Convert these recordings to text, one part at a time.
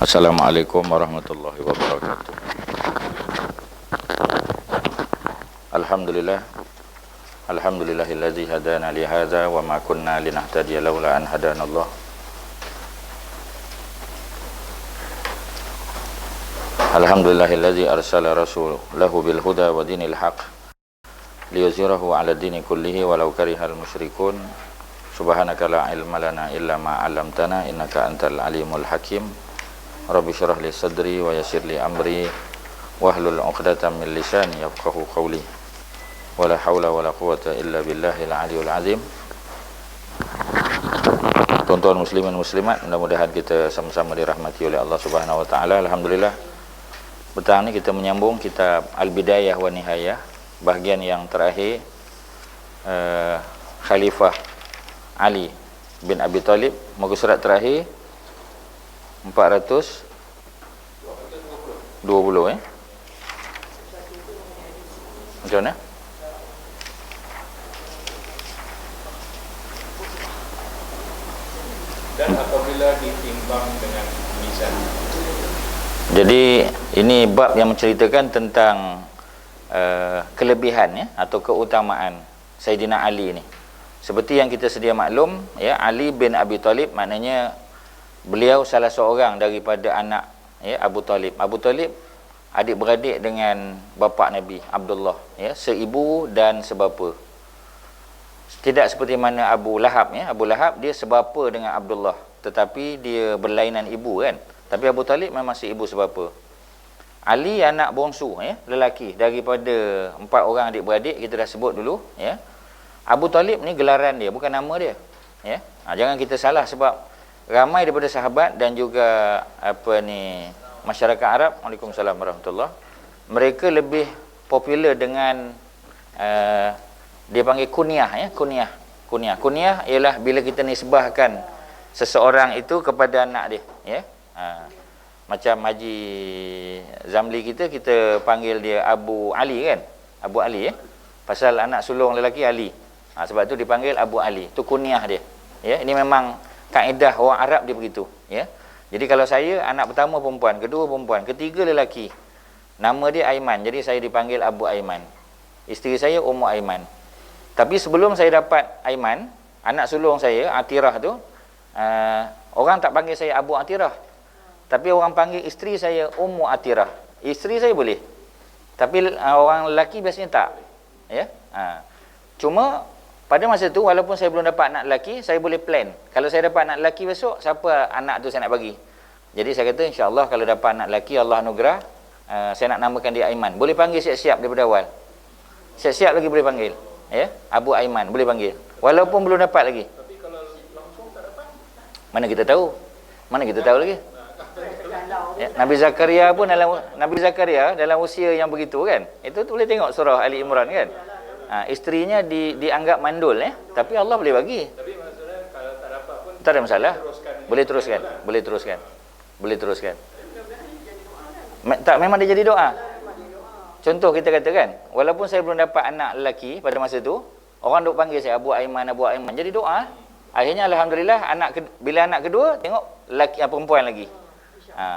Assalamualaikum warahmatullahi wabarakatuh. Alhamdulillah. Alhamdulillahilladzi hadana li hadza wa ma kunna linahtadiya laula an hadanallah. Alhamdulillahilladzi arsala rasulahu bil huda wa dinil haq liyuzhirahu 'ala dini kullihi walau karihal musyrikun. Subhanaka la ilma lana illa ma 'allamtana innaka antal alimul hakim. Rabbi syrah li sadri wa yassir li amri wahlul 'uqdatam min lisani yafqahu qawli. Wala haula wala quwata illa billahil aliyul azim. Tuan-tuan muslimin muslimat, mudah-mudahan kita sama-sama dirahmati oleh Allah Subhanahu wa taala. Alhamdulillah, petang ni kita menyambung kitab Al-Bidayah wa Nihayah, bahagian yang terakhir, Khalifah Ali bin Abi Talib, muka surat terakhir 420 macam mana? Dan apabila ditimbang dengan mizan. Jadi ini bab yang menceritakan tentang kelebihan ya, atau keutamaan Sayyidina Ali ni. Seperti yang kita sedia maklum ya, Ali bin Abi Talib maknanya beliau salah seorang daripada anak ya, Abu Talib. Abu Talib adik-beradik dengan bapa Nabi Abdullah ya, seibu dan sebapa. Tidak seperti mana Abu Lahab ya. Abu Lahab dia sebapa dengan Abdullah, tetapi dia berlainan ibu kan. Tapi Abu Talib memang seibu sebapa. Ali anak bongsu ya, lelaki daripada 4 orang adik-beradik, kita dah sebut dulu ya. Abu Talib ni gelaran dia, bukan nama dia ya. Jangan kita salah, sebab ramai daripada sahabat dan juga masyarakat Arab, Waalaikumsalam warahmatullahi, mereka lebih popular dengan dia panggil kunyah ya, kunyah ialah bila kita nisbahkan seseorang itu kepada anak dia ya. Macam Haji Zamli kita panggil dia Abu Ali kan, Abu Ali ya, pasal anak sulung lelaki Ali. Sebab tu dipanggil Abu Ali, tu kunyah dia ya. Ini memang kaedah orang Arab dia begitu ya. Jadi kalau saya anak pertama perempuan, kedua perempuan, ketiga lelaki, nama dia Aiman, jadi saya dipanggil Abu Aiman. Isteri saya Ummu Aiman. Tapi sebelum saya dapat Aiman, anak sulung saya Atirah tu, orang tak panggil saya Abu Atirah, tapi orang panggil isteri saya Ummu Atirah. Isteri saya boleh, tapi orang lelaki biasanya tak ya. Cuma pada masa tu, walaupun saya belum dapat anak lelaki, saya boleh plan. Kalau saya dapat anak lelaki besok, siapa anak tu saya nak bagi. Jadi saya kata, insya-Allah kalau dapat anak lelaki, Allah anugerah, saya nak namakan dia Aiman. Boleh panggil siap-siap daripada awal. Siap-siap lagi boleh panggil. Ya, Abu Aiman boleh panggil. Walaupun belum dapat lagi. Tapi kalau langsung tak dapat? Mana kita tahu? Mana kita tahu lagi? Ya, Nabi Zakaria pun dalam usia yang begitu kan. Itu tu boleh tengok surah Ali Imran kan. Isterinya dianggap mandul ya, tapi Allah boleh bagi. Tapi maksudnya kalau tak dapat pun tak ada masalah. Boleh teruskan. Tak, memang dia jadi doa. Contoh kita katakan, walaupun saya belum dapat anak lelaki pada masa tu, orang duk panggil saya Abu Aiman, jadi doa. Akhirnya alhamdulillah bila anak kedua tengok lelaki perempuan lagi.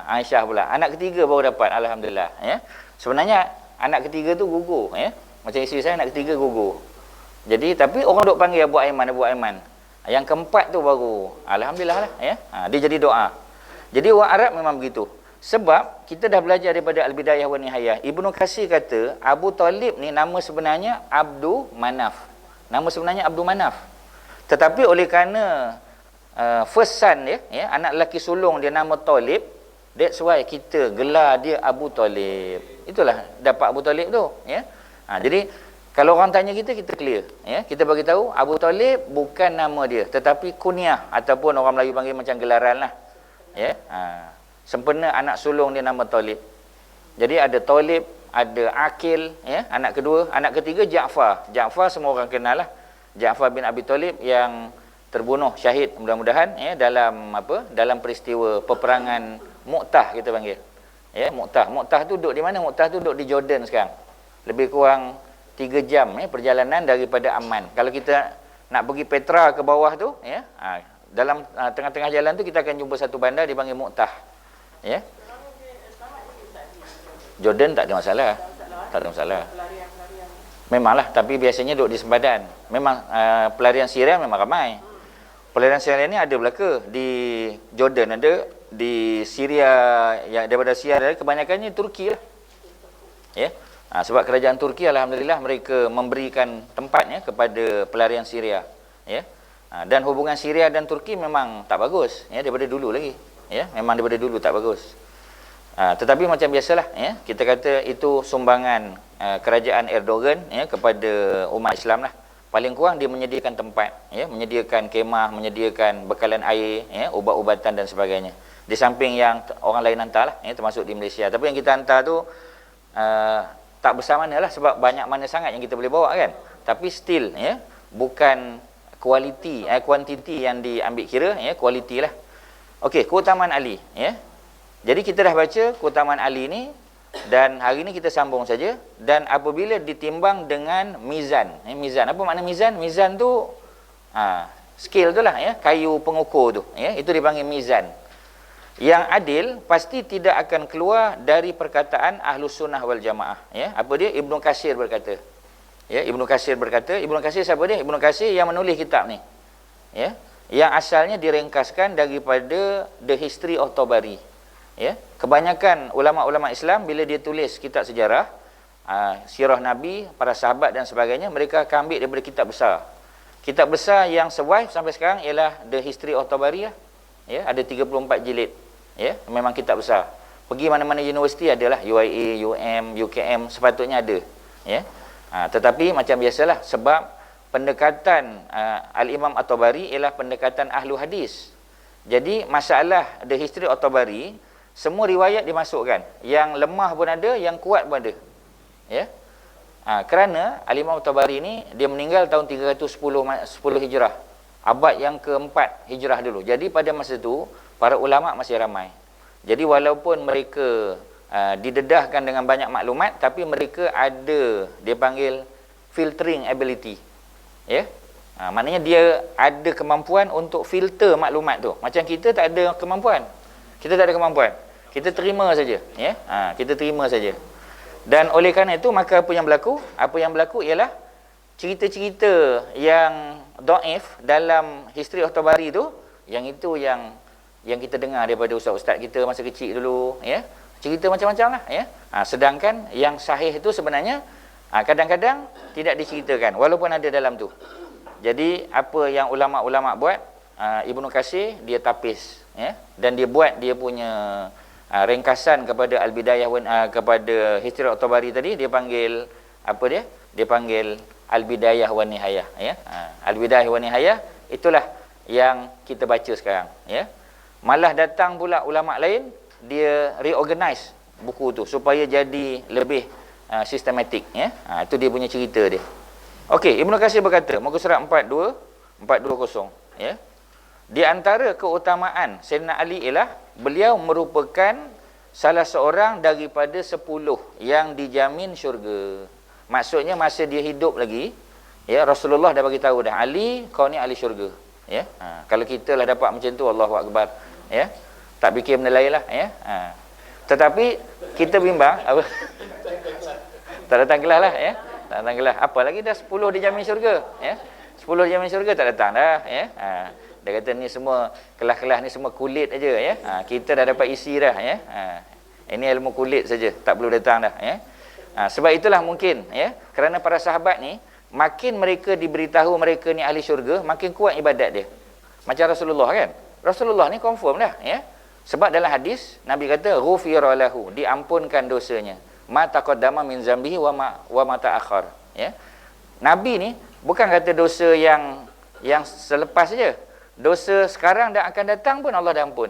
Aisyah pula. Anak ketiga baru dapat, alhamdulillah ya. Sebenarnya anak ketiga tu gugur ya. Macam isteri saya anak ketiga gugur. Jadi tapi orang duk panggil Abu Aiman. Yang keempat tu baru alhamdulillah lah ya. Dia jadi doa. Jadi orang Arab memang begitu. Sebab kita dah belajar daripada Al-Bidayah wa Nihayah. Ibnu Katsir kata Abu Talib ni nama sebenarnya Abdu Manaf. Nama sebenarnya Abdu Manaf. Tetapi oleh kerana first son dia ya, anak lelaki sulung dia nama Talib, that's why kita gelar dia Abu Talib. Itulah dapat Abu Talib tu ya. Jadi kalau orang tanya kita clear ya, kita bagi tahu Abu Talib bukan nama dia, tetapi kunyah ataupun orang Melayu panggil macam gelaran lah ya. Sempena anak sulung dia nama Talib. Jadi ada Talib, ada Aqil ya, anak kedua, anak ketiga Ja'far. Ja'far semua orang kenal lah. Ja'far bin Abi Talib yang terbunuh syahid mudah-mudahan ya dalam peristiwa peperangan Mu'tah kita panggil. Ya, Mu'tah. Mu'tah tu duduk di mana? Mu'tah tu duduk di Jordan sekarang. Lebih kurang 3 jam ya perjalanan daripada Amman. Kalau kita nak pergi Petra ke bawah tu ya, dalam tengah-tengah jalan tu kita akan jumpa satu bandar dipanggil Mu'tah. Ya. Jordan tak ada masalah. Tak ada masalah. Memanglah, tapi biasanya duduk di sempadan. Memang pelarian Syria memang ramai. Pelarian Syria ni ada belaka di Jordan, ada di Syria, yang daripada Syria kebanyakannya Turki lah. Ya. Sebab kerajaan Turki alhamdulillah mereka memberikan tempatnya kepada pelarian Syria. Ya. Dan hubungan Syria dan Turki memang tak bagus, ya, daripada dulu lagi. Ya, memang daripada dulu tak bagus. Tetapi macam biasalah, ya, kita kata itu sumbangan kerajaan Erdogan, ya, kepada umat Islam lah. Paling kurang dia menyediakan tempat, ya, menyediakan kemah, menyediakan bekalan air, ya, ubat-ubatan dan sebagainya. Di samping yang orang lain hantar lah, ya, termasuk di Malaysia. Tapi yang kita hantar tu tak besar mana lah, sebab banyak mana sangat yang kita boleh bawa kan. Tapi still, ya, bukan kuantiti yang diambil kira, ya, kualiti lah. Okey, keutamaan Ali, ya. Jadi kita dah baca keutamaan Ali ni, dan hari ni kita sambung saja. Dan apabila ditimbang dengan mizan, mizan, apa makna mizan? Mizan tu scale tu lah, ya, kayu pengukur tu, ya, itu dipanggil mizan. Yang adil pasti tidak akan keluar dari perkataan Ahlus Sunnah wal Jamaah, ya. Apa dia? Ibnu Katsir berkata. Ya, Ibnu Katsir berkata. Ibnu Katsir siapa dia? Ibnu Katsir yang menulis kitab ni, ya, yang asalnya direngkaskan daripada The History of Tabari. Ya, kebanyakan ulama-ulama Islam bila dia tulis kitab sejarah, sirah Nabi, para sahabat dan sebagainya, mereka akan ambil daripada kitab besar. Kitab besar yang survive sampai sekarang ialah The History of Tabari lah. Ya, ada 34 jilid. Ya, memang kitab besar. Pergi mana-mana universiti adalah, UIA, UKM sepatutnya ada. Ya. Tetapi macam biasalah, sebab pendekatan Al-Imam At-Tabari ialah pendekatan ahlu hadis. Jadi masalah The History of Tabari, semua riwayat dimasukkan. Yang lemah pun ada, yang kuat pun ada. Ya. Kerana Al-Imam Tabari ni dia meninggal tahun 310 Hijrah. Abad yang keempat Hijrah dulu. Jadi pada masa itu para ulama masih ramai. Jadi walaupun mereka didedahkan dengan banyak maklumat, tapi mereka ada, dia panggil filtering ability. Ya. Maknanya dia ada kemampuan untuk filter maklumat tu. Macam kita tak ada kemampuan. Kita tak ada kemampuan. Kita terima saja, ya. Kita terima saja. Dan oleh kerana itu, maka apa yang berlaku? Apa yang berlaku ialah cerita-cerita yang dhaif dalam History of Tabari tu, yang itu yang kita dengar daripada ustaz-ustaz kita masa kecil dulu, ya. Cerita macam-macam lah, ya. Sedangkan yang sahih itu sebenarnya kadang-kadang tidak diceritakan walaupun ada dalam tu. Jadi apa yang ulama-ulama buat, Ibnu Katsir dia tapis, ya, dan dia buat dia punya ringkasan kepada Al-Bidayah kepada History of Tabari tadi, dia panggil apa dia? Dia panggil Al-Bidayah wan Nihayah, ya. Al-Bidayah wan Nihayah itulah yang kita baca sekarang, ya. Malah datang pula ulama lain, dia reorganize buku tu supaya jadi lebih sistematik, ya. Itu dia punya cerita dia. Okey, Ibnu Katsir berkata, muka surat 420, ya. Di antara keutamaan Sayyidina Ali ialah beliau merupakan salah seorang daripada 10 yang dijamin syurga. Maksudnya masa dia hidup lagi, ya, Rasulullah dah bagi tahu dah, Ali, kau ni ahli syurga, ya. Kalau kita lah dapat macam tu, Allahu Akbar, ya. Tak fikir benda lain lah, ya. Tetapi kita bimbang apa? Tak datang kelas lah, ya. Tak datang kelas. Apa lagi dah 10 dijamin syurga, ya. 10 dijamin syurga tak datang dah, ya. Dia kata ni semua kelas-kelas ni semua kulit aja, ya. Kita dah dapat isi dah, ya. Ini ilmu kulit saja, tak perlu datang dah, ya. Sebab itulah mungkin, ya, kerana para sahabat ni makin mereka diberitahu mereka ni ahli syurga, makin kuat ibadat dia. Macam Rasulullah kan. Rasulullah ni confirm dah, ya. Sebab dalam hadis Nabi kata ghufira lahu, diampunkan dosanya. Ma taqaddama min zambihi wa ma ta'akhkhar, ya. Nabi ni bukan kata dosa yang selepas saja. Dosa sekarang dan akan datang pun Allah dah ampun.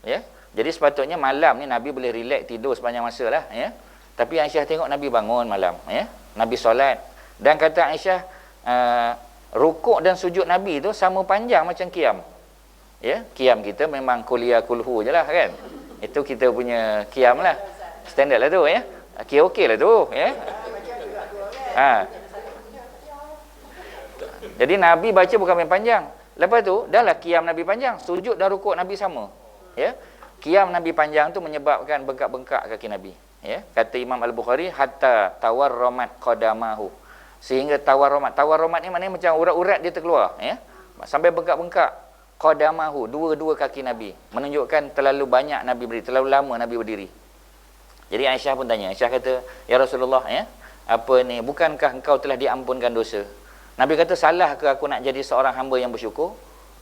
Ya. Jadi sepatutnya malam ni Nabi boleh relax tidur sepanjang masa lah, ya. Tapi Aisyah tengok Nabi bangun malam, ya. Nabi solat. Dan kata Aisyah, rukuk dan sujud Nabi tu sama panjang macam qiyam. Ya, qiyam kita memang kuliah kulhu je lah kan. Itu kita punya qiyam lah. Standard lah tu, ya. Okey lah tu, ya. Jadi Nabi baca bukan main panjang. Lepas tu, dah lah qiyam Nabi panjang, sujud dan rukuk Nabi sama. Ya. Qiyam Nabi panjang tu menyebabkan bengkak-bengkak kaki Nabi. Ya, kata Imam Al-Bukhari, hatta tawarramat qadamahu. Sehingga tawarramat. Tawarramat ni maknanya macam urat-urat dia terkeluar, ya. Sampai bengkak-bengkak qadamahu, dua-dua kaki Nabi. Menunjukkan terlalu banyak Nabi berdiri, terlalu lama Nabi berdiri. Jadi Aisyah pun tanya, Aisyah kata, "Ya Rasulullah, ya, apa ni, bukankah engkau telah diampunkan dosa?" Nabi kata, "Salah ke aku nak jadi seorang hamba yang bersyukur?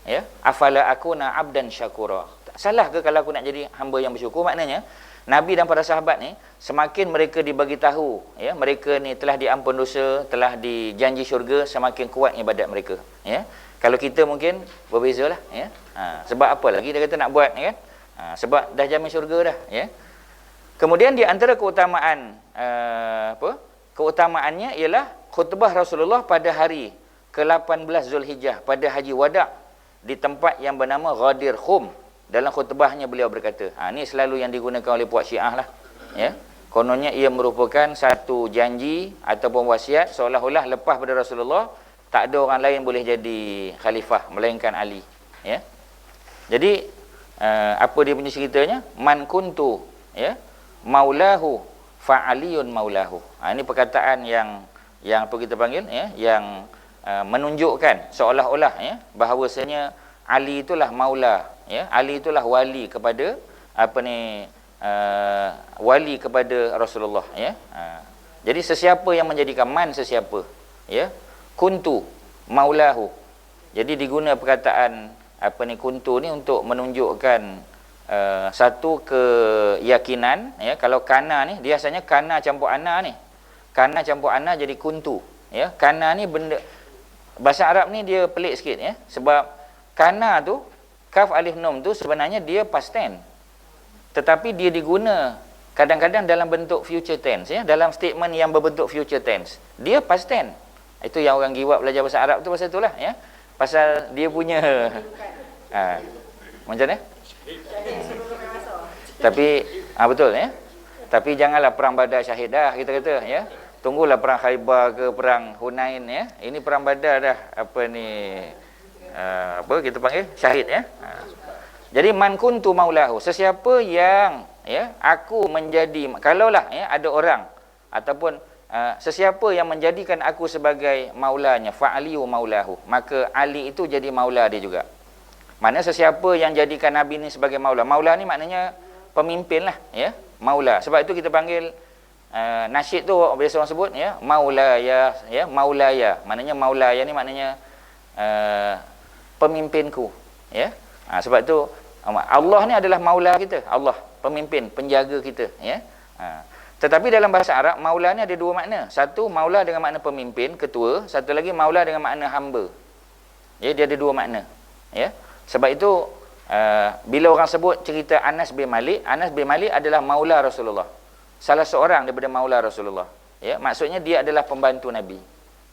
Ya, afala akuna abdan syakura." Salah ke kalau aku nak jadi hamba yang bersyukur? Maknanya Nabi dan para sahabat ni, semakin mereka dibagi tahu, ya, mereka ni telah diampun dosa, telah dijanji syurga, semakin kuat ibadat mereka, ya. Kalau kita mungkin berbezalah, ya. Sebab apa lagi dia kata nak buat, kan? Sebab dah jamin syurga dah, ya. Kemudian di antara keutamaan keutamaannya ialah khutbah Rasulullah pada hari ke-18 Zulhijjah pada Haji Wada' di tempat yang bernama Ghadir Khum. Dalam khutbahnya beliau berkata, ni selalu yang digunakan oleh puak Syiah lah, ya. Kononnya ia merupakan satu janji ataupun wasiat seolah-olah lepas pada Rasulullah tak ada orang lain boleh jadi khalifah melainkan Ali, ya. Jadi apa dia punya ceritanya? Man kuntu, ya, maulahu fa aliyun maulahu. Ini perkataan yang apa kita panggil, ya, yang menunjukkan seolah-olah, ya, bahawasanya Ali itulah maula, ya, Ali itulah wali kepada wali kepada Rasulullah, ya. Jadi sesiapa yang menjadikan, man sesiapa, ya, kuntu maulahu. Jadi diguna perkataan kuntu ni untuk menunjukkan satu keyakinan, ya. Kalau kana ni biasanya kana campur ana ni. Kana campur ana jadi kuntu, ya. Kana ni benda bahasa Arab ni dia pelik sikit, ya. Sebab kana tu, kaf alif nun tu sebenarnya dia past tense. Tetapi dia diguna kadang-kadang dalam bentuk future tense, ya. Dalam statement yang berbentuk future tense, dia past tense. Itu yang orang giwab belajar bahasa Arab tu pasal itulah, ya. Pasal dia punya macam mana? Tapi betul, ya. Tapi janganlah perang Badar syahid dah kita kata, ya. Tunggulah perang Khaybar ke perang Hunain, ya. Ini perang Badar dah kita panggil syahid, ya. Jadi man kuntu maulahu, sesiapa yang, ya, aku menjadi, kalaulah, ya, ada orang ataupun sesiapa yang menjadikan aku sebagai maulanya, fa'aliyu maulahu, maka Ali itu jadi maula dia juga. Maknanya sesiapa yang jadikan Nabi ni sebagai maula. Maula ni maknanya pemimpin lah, ya, maula. Sebab itu kita panggil nasyid tu biasa orang sebut, ya, maulaya, ya, maulaya. Maknanya maulaya ni maknanya pemimpinku, ya. Sebab itu Allah ni adalah maula kita, Allah pemimpin, penjaga kita, ya. Tetapi dalam bahasa Arab maula ni ada dua makna. Satu maula dengan makna pemimpin, ketua, satu lagi maula dengan makna hamba. Ya, dia ada dua makna, ya. Sebab itu bila orang sebut cerita Anas bin Malik adalah maula Rasulullah, salah seorang daripada maula Rasulullah, ya. Maksudnya dia adalah pembantu Nabi,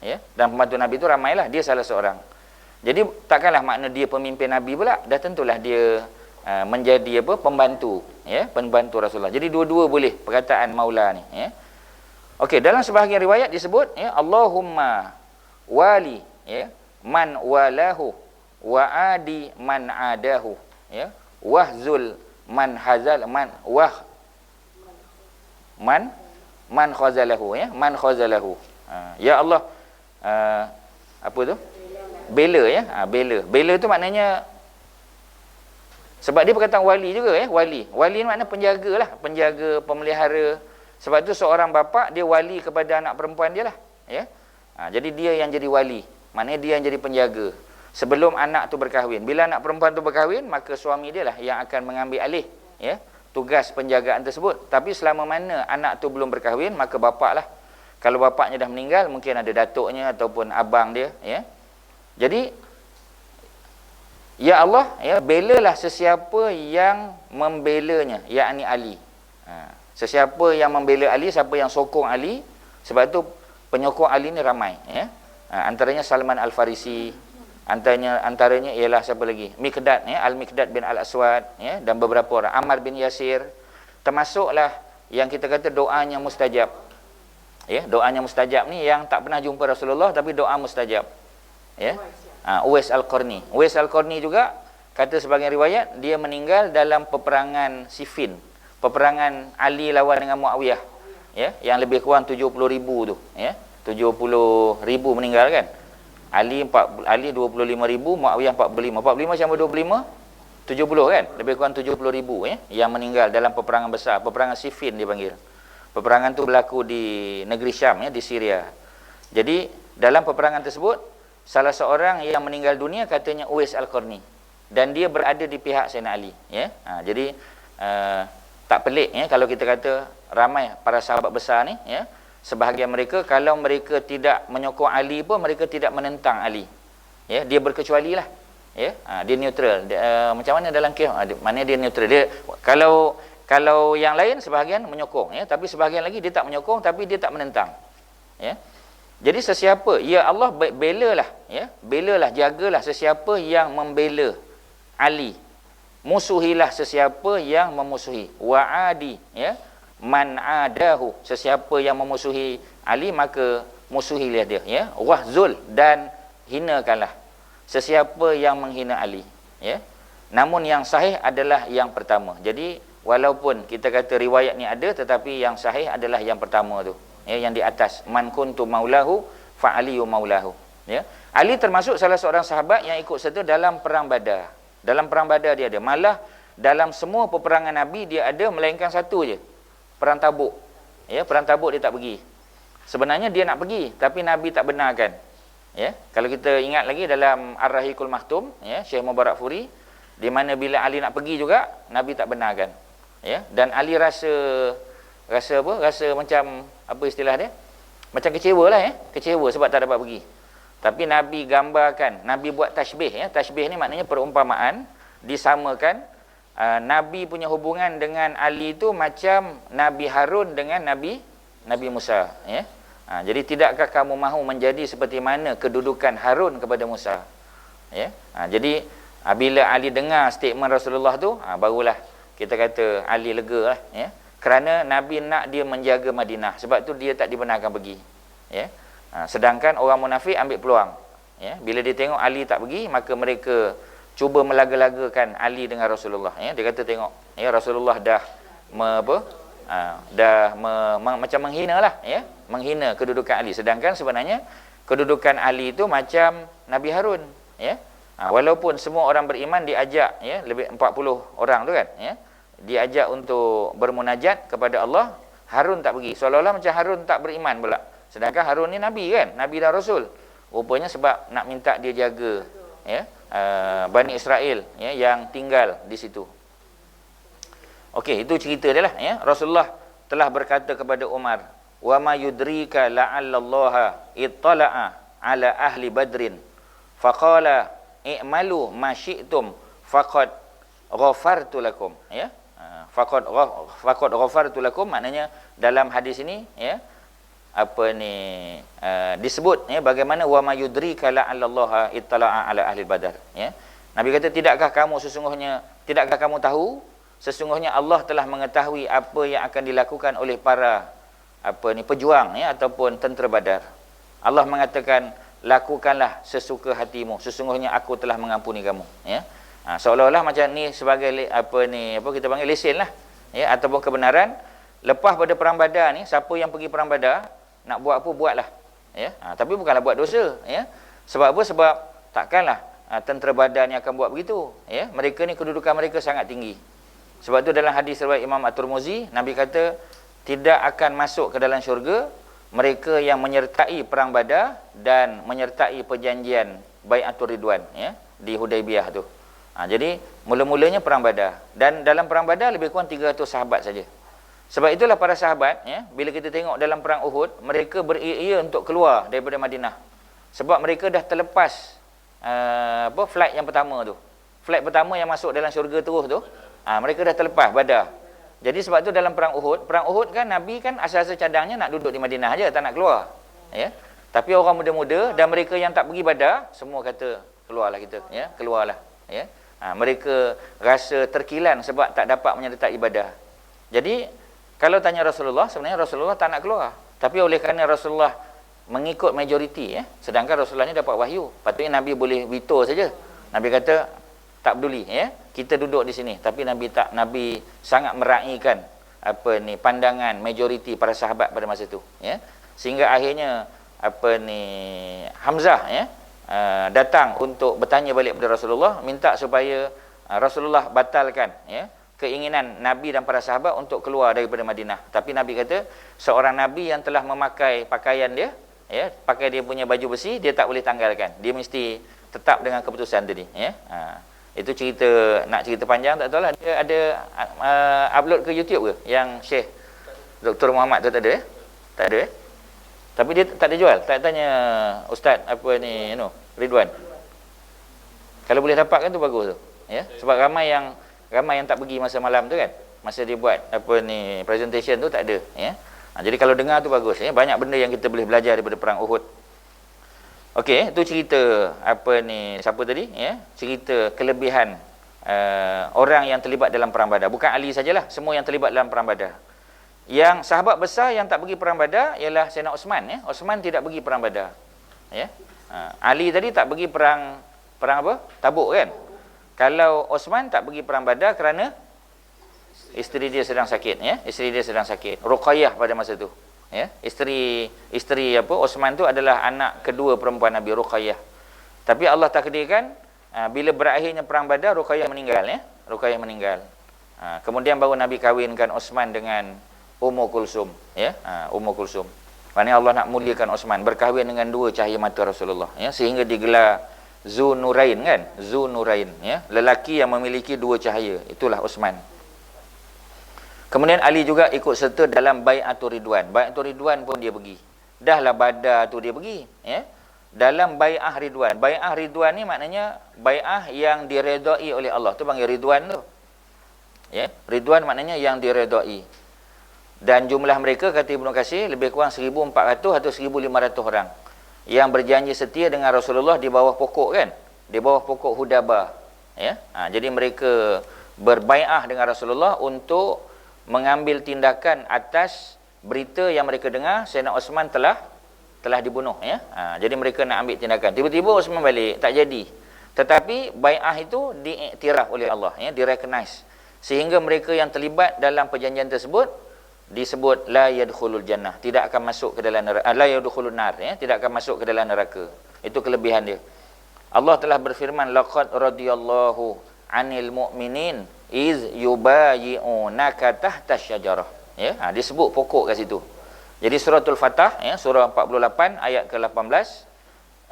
ya. Dan pembantu Nabi itu ramailah, dia salah seorang. Jadi takkanlah makna dia pemimpin Nabi pula, dah tentulah dia menjadi pembantu, ya, pembantu Rasulullah. Jadi dua-dua boleh perkataan maula ni, ya. Okey, dalam sebahagian riwayat disebut, ya, Allahumma wali, ya, man walahu wa adi man adahu, ya, wahzul man hazal man khazalahu, ya, man khazalahu. Ya Allah, apa tu? Bela, ya. Bela tu maknanya, sebab dia perkataan wali juga, ya. Wali ni makna penjaga lah, penjaga, pemelihara. Sebab tu seorang bapa dia wali kepada anak perempuan dia lah, ya. Jadi dia yang jadi wali, maknanya dia yang jadi penjaga sebelum anak tu berkahwin. Bila anak perempuan tu berkahwin, maka suami dia lah yang akan mengambil alih, ya, tugas penjagaan tersebut. Tapi selama mana anak tu belum berkahwin, maka bapak lah. Kalau bapaknya dah meninggal, mungkin ada datuknya ataupun abang dia, ya. Jadi ya Allah, ya, belalah sesiapa yang membelanya, yakni Ali. Sesiapa yang membela Ali, siapa yang sokong Ali. Sebab itu penyokong Ali ni ramai, ya. Antaranya Salman Al-Farisi, antaranya ialah siapa lagi? Miqdad, ya, Al-Miqdad bin Al-Aswad, ya, dan beberapa orang, Ammar bin Yasir. Termasuklah yang kita kata doanya mustajab. Ya, doanya mustajab ni yang tak pernah jumpa Rasulullah tapi doa mustajab. Ya. Uwais Al-Qarni. Uwais Al-Qarni juga kata sebagian riwayat dia meninggal dalam peperangan Siffin, peperangan Ali lawan dengan Muawiyah, ya, yang lebih kurang 70,000 tu, ya. 70,000 meninggal kan. Ali 25,000, Muawiyah 45. 45 sama 25 70 kan, lebih kurang 70,000 ya, yang meninggal dalam peperangan besar, peperangan Siffin dipanggil. Peperangan tu berlaku di negeri Syam ya, di Syria. Jadi dalam peperangan tersebut salah seorang yang meninggal dunia katanya Uwais Al-Qarni, dan dia berada di pihak Sayyidina Ali ya. Jadi tak pelik ya kalau kita kata ramai para sahabat besar ni ya, sebahagian mereka kalau mereka tidak menyokong Ali pun mereka tidak menentang Ali ya, dia berkecualilah ya. Dia neutral. Macam mana dalam kes, mana dia neutral. Dia kalau yang lain sebahagian menyokong ya, tapi sebahagian lagi dia tak menyokong tapi dia tak menentang ya. Jadi sesiapa, ya Allah belalah ya, belalah, jagalah sesiapa yang membela Ali, musuhilah sesiapa yang memusuhi. Wa'adi ya, man adahu, sesiapa yang memusuhi Ali maka musuhilah dia ya. Wahzul, dan hinakanlah sesiapa yang menghina Ali ya. Namun yang sahih adalah yang pertama. Jadi walaupun kita kata riwayat ni ada, tetapi yang sahih adalah yang pertama tu ya, yang di atas, man kuntu maulahu fa aliyu maulahu ya. Ali termasuk salah seorang sahabat yang ikut serta dalam perang Badar. Dalam perang Badar dia ada, malah dalam semua peperangan Nabi dia ada melainkan satu je, perang Tabuk ya. Perang Tabuk dia tak pergi. Sebenarnya dia nak pergi tapi Nabi tak benarkan ya. Kalau kita ingat lagi dalam Ar-Rahiqul Mahtum ya, Syekh Mubarak Furi, di mana bila Ali nak pergi juga Nabi tak benarkan ya. Dan Ali rasa apa? Rasa macam apa istilah dia? Macam kecewa lah ya. Kecewa sebab tak dapat pergi. Tapi Nabi gambarkan, Nabi buat tashbih ya. Tashbih ni maknanya perumpamaan, disamakan Nabi punya hubungan dengan Ali itu macam Nabi Harun dengan Nabi Musa ya. Jadi tidakkah kamu mahu menjadi seperti mana kedudukan Harun kepada Musa ya. Jadi bila Ali dengar statement Rasulullah tu, barulah kita kata Ali lega lah ya. Kerana Nabi nak dia menjaga Madinah, sebab tu dia tak dibenarkan pergi ya. Sedangkan orang munafik ambil peluang ya. Bila dia tengok Ali tak pergi, maka mereka cuba melaga-lagakan Ali dengan Rasulullah ya. Dia kata tengok ya, Rasulullah dah macam menghina lah ya, menghina kedudukan Ali. Sedangkan sebenarnya kedudukan Ali itu macam Nabi Harun ya. Walaupun semua orang beriman diajak ya, lebih 40 orang tu kan ya, diajak untuk bermunajat kepada Allah, Harun tak pergi. Seolah-olah macam Harun tak beriman pula. Sedangkan Harun ni Nabi kan, Nabi dan Rasul. Rupanya sebab nak minta dia jaga ya, Bani Israel ya, yang tinggal di situ. Okey, itu cerita dia lah ya. Rasulullah telah berkata kepada Umar, wa ma yudrika la'allallaha ittala'a ala ahli badrin faqala i'malu ma syi'tum faqad ghafartu lakum ya. Faqad ghafartu lakum maknanya dalam hadis ini ya, disebut ya, bagaimana wa ma yudrika la'allallaha ittala'a ala ahli badar ya. Nabi kata, tidakkah kamu tahu sesungguhnya Allah telah mengetahui apa yang akan dilakukan oleh para pejuang ya, ataupun tentera Badar. Allah mengatakan, lakukanlah sesuka hatimu, sesungguhnya aku telah mengampuni kamu ya. Seolah-olah macam ni sebagai kita panggil lesen lah ya, ataupun kebenaran. Lepas pada perang Badar ni, siapa yang pergi perang Badar nak buat apa buatlah ya. Tapi bukanlah buat dosa ya. Sebab apa? Sebab takkanlah tentera Badar ni akan buat begitu ya. Mereka ni kedudukan mereka sangat tinggi. Sebab tu dalam hadis riwayat Imam At-Tirmizi, Nabi kata tidak akan masuk ke dalam syurga mereka yang menyertai perang Badar dan menyertai perjanjian Bai'atul Ridwan ya, di Hudaibiyah tu. Jadi mula-mulanya perang Badar, dan dalam perang Badar lebih kurang 300 sahabat saja. Sebab itulah para sahabat ya, bila kita tengok dalam perang Uhud, mereka beria untuk keluar daripada Madinah. Sebab mereka dah terlepas flight yang pertama tu. Flight pertama yang masuk dalam syurga terus tu, mereka dah terlepas Badar. Jadi sebab tu dalam perang Uhud kan Nabi kan asal-asal cadangnya nak duduk di Madinah aja, tak nak keluar ya. Tapi orang muda-muda dan mereka yang tak pergi Badar semua kata keluarlah kita ya, keluarlah ya. Mereka rasa terkilan sebab tak dapat menyertai Badar. Jadi kalau tanya Rasulullah, sebenarnya Rasulullah tak nak keluar, tapi oleh kerana Rasulullah mengikut majoriti ya, sedangkan Rasulullah ni dapat wahyu, patutnya Nabi boleh veto saja. Nabi kata tak peduli, ya. Kita duduk di sini, tapi Nabi sangat meraihkan pandangan majoriti para sahabat pada masa itu, ya. Sehingga akhirnya Hamzah, ya, datang untuk bertanya balik kepada Rasulullah, minta supaya Rasulullah batalkan, ya, keinginan Nabi dan para sahabat untuk keluar daripada Madinah. Tapi Nabi kata, seorang Nabi yang telah memakai pakaian dia, ya, pakai dia punya baju besi, dia tak boleh tanggalkan. Dia mesti tetap dengan keputusan tadi, ya. Itu cerita, nak cerita panjang tak tahu lah. Dia ada upload ke YouTube ke yang Syekh Dr. Muhammad tu? Tak ada, tak ada, tapi dia tak ada jual. Tak tanya Ustaz Ridwan. Kalau boleh dapatkan tu bagus tu, ya. Sebab ramai yang tak pergi masa malam tu kan, masa dia buat presentation tu tak ada, ya. Jadi kalau dengar tu bagus, ya. Banyak benda yang kita boleh belajar daripada perang Uhud. Okey, tu cerita siapa tadi, ya? Cerita kelebihan orang yang terlibat dalam perang Badar. Bukan Ali sajalah, semua yang terlibat dalam perang Badar. Yang sahabat besar yang tak pergi perang Badar ialah Sayyidina Osman, ya. Osman tidak pergi perang Badar, ya. Ali tadi tak pergi perang apa? Tabuk kan. Kalau Osman tak pergi perang Badar kerana isteri dia sedang sakit, ya. Isteri dia sedang sakit. Ruqayyah pada masa tu, ya. Isteri Osman tu adalah anak kedua perempuan Nabi, Ruqayyah. Tapi Allah takdirkan bila berakhirnya perang Badar, Ruqayyah meninggal, ya. Ruqayyah meninggal. Kemudian baru Nabi kahwinkan Osman dengan Ummu Kulsum, ya. Ummu Kulsum. Maknanya Allah nak muliakan Osman, berkahwin dengan dua cahaya mata Rasulullah, ya, sehingga digelar Zunurain kan, Zunurain, ya, lelaki yang memiliki dua cahaya, itulah Osman. Kemudian Ali juga ikut serta dalam Bai'atul Ridwan. Bai'atul Ridwan pun dia pergi. Dahlah Badar tu dia pergi, ya. Dalam Bai'ah Ridwan. Bai'ah Ridwan ni maknanya bai'ah yang diredai oleh Allah. Tu panggil Ridwan tu, ya. Ridwan maknanya yang diredai. Dan jumlah mereka kata Ibnu Katsir lebih kurang 1,400 atau 1,500 orang yang berjanji setia dengan Rasulullah di bawah pokok kan, di bawah pokok Hudabah, ya. Jadi mereka berbai'ah dengan Rasulullah untuk mengambil tindakan atas berita yang mereka dengar Sayyidina Osman telah dibunuh, ya. Jadi mereka nak ambil tindakan. Tiba-tiba Osman balik, tak jadi. Tetapi bai'ah itu diiktiraf oleh Allah, ya, direcognize. Sehingga mereka yang terlibat dalam perjanjian tersebut disebut la yadkhulul jannah, tidak akan masuk ke dalam neraka, la yadkhulun nar, ya, tidak akan masuk ke dalam neraka. Itu kelebihan dia. Allah telah berfirman, laqad radiyallahu 'anil mu'minin iz yubayyi'unaka tahta syajarah, ya. Disebut pokok kat situ. Jadi suratul Fatah, ya, surah 48 ayat ke-18,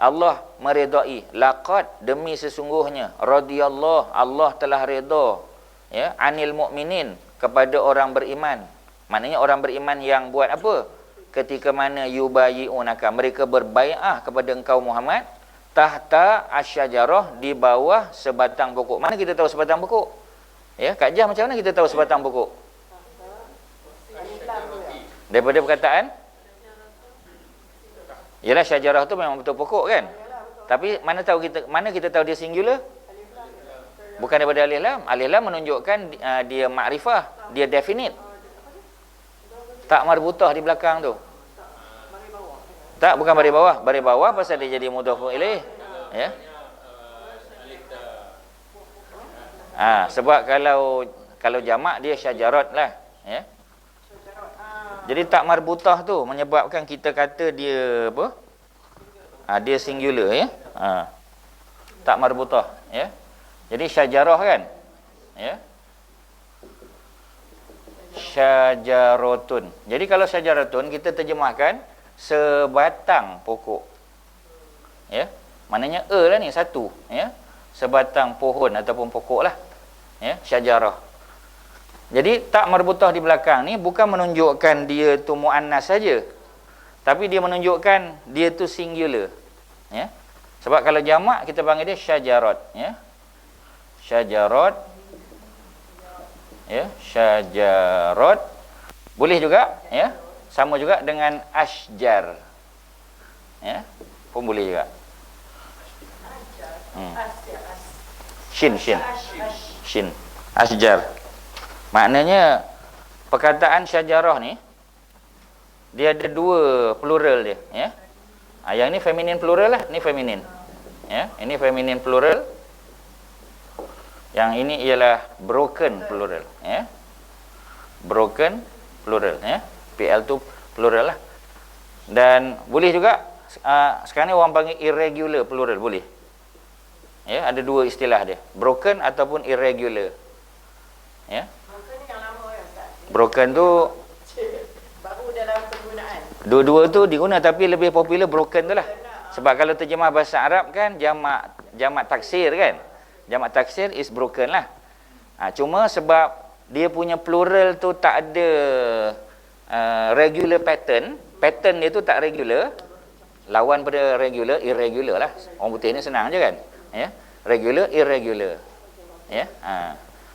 Allah meredai, laqad, demi sesungguhnya, radiyallahu, Allah telah redha, ya, 'anil mu'minin, kepada orang beriman. Maknanya orang beriman yang buat apa? Ketika mana yubayyi'unaka, mereka berbai'ah kepada engkau Muhammad, tahta asyajarah, di bawah sebatang pokok. Mana kita tahu sebatang pokok? Ya, Kak Jah, macam mana kita tahu sebatang pokok? Daripada perkataan? Yalah, syajarah tu memang betul pokok kan? Tapi mana kita tahu dia singular? Bukan daripada alif lam. Alif lam menunjukkan dia makrifah, dia definite. Tak marbutah di belakang tu. Tak, bukan baris bawah. Baris bawah pasal dia jadi mudhaf ilaih, ya. Sebab kalau jamak dia syajarat lah, ya. Jadi tak marbutah tu menyebabkan kita kata dia apa? Dia singular, ya. Tak marbutah, ya. Jadi syajarah kan, ya. Syajaratun. Jadi kalau syajaratun kita terjemahkan sebatang pokok, ya. Maknanya lah ni satu, ya. Sebatang pohon ataupun pokok lah, ya, syajarah. Jadi tak marbutah di belakang ni bukan menunjukkan dia tu muannas saja, tapi dia menunjukkan dia tu singular, ya. Sebab kalau jamak kita panggil dia syajarat, ya. Syajarat, ya, syajarat. Boleh juga, ya. Sama juga dengan asjar, ya, pun boleh juga. Shin asjar. Maknanya perkataan syajarah ni dia ada dua plural dia, ya. Yang ni feminin plural lah, ni feminin, ya. Ini feminin plural. Yang ini ialah broken plural, ya. Broken plural, ya. PL tu plural lah. Dan boleh juga sekarang ni orang panggil irregular plural, boleh. Ya, ada dua istilah dia, broken ataupun irregular. Ya. Broken ni yang lama ya Ustaz. Broken tu Baru dalam penggunaan. dua-dua tu diguna, tapi lebih popular broken tu lah. Sebab kalau terjemah bahasa Arab kan jamak taksir kan. Jamak taksir is broken lah. Cuma sebab dia punya plural tu tak ada regular pattern dia tu tak regular. Lawan pada regular, irregular lah. Orang putih ni senang je kan. Ya. Regular, irregular. Ya.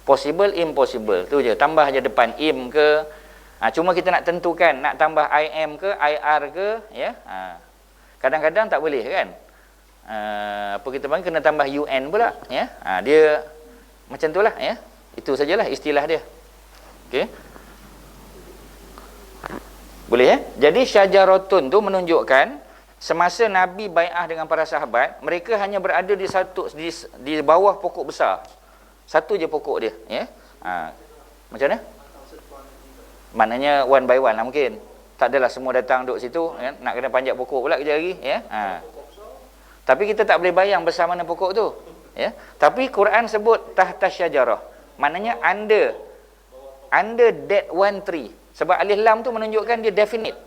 Possible, impossible. Tu je. Tambah je depan im ke. Cuma kita nak tentukan nak tambah im ke, ir ke, ya. Kadang-kadang tak boleh kan. Apa kita panggil, kena tambah un pula, ya. Dia macam itulah, ya. Itu sajalah istilah dia. Okey. Boleh, ya. Jadi syajaratun tu menunjukkan semasa Nabi bai'ah dengan para sahabat, mereka hanya berada di bawah pokok besar. Satu je pokok dia, ya. Macam mana? Maknanya one by one lah mungkin. Tak adalah semua datang duduk situ, ya? Nak kena panjat pokok pula kejap lagi, ya. Tapi kita tak boleh bayang besar mana pokok tu, ya. Tapi Quran sebut tahta syajarah. Maknanya under that one tree. Sebab alif lam tu menunjukkan dia definite.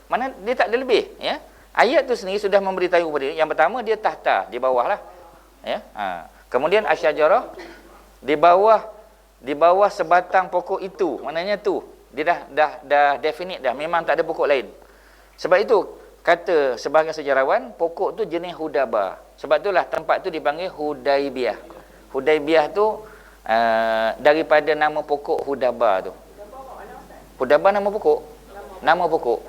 Mana dia tak ada lebih, ya. Ayat tu sendiri sudah memberitahu kepada dia. Yang pertama dia tahta, di bawah lah, ya. Kemudian asyajarah, di bawah sebatang pokok itu. Maknanya tu dia dah definite dah, memang tak ada pokok lain. Sebab itu kata sebahagian sejarawan, pokok tu jenis hudaba. Sebab itulah tempat tu dipanggil Hudaibiyah. Hudaibiyah tu daripada nama pokok hudaba tu. Hudaba nama pokok? Nama pokok.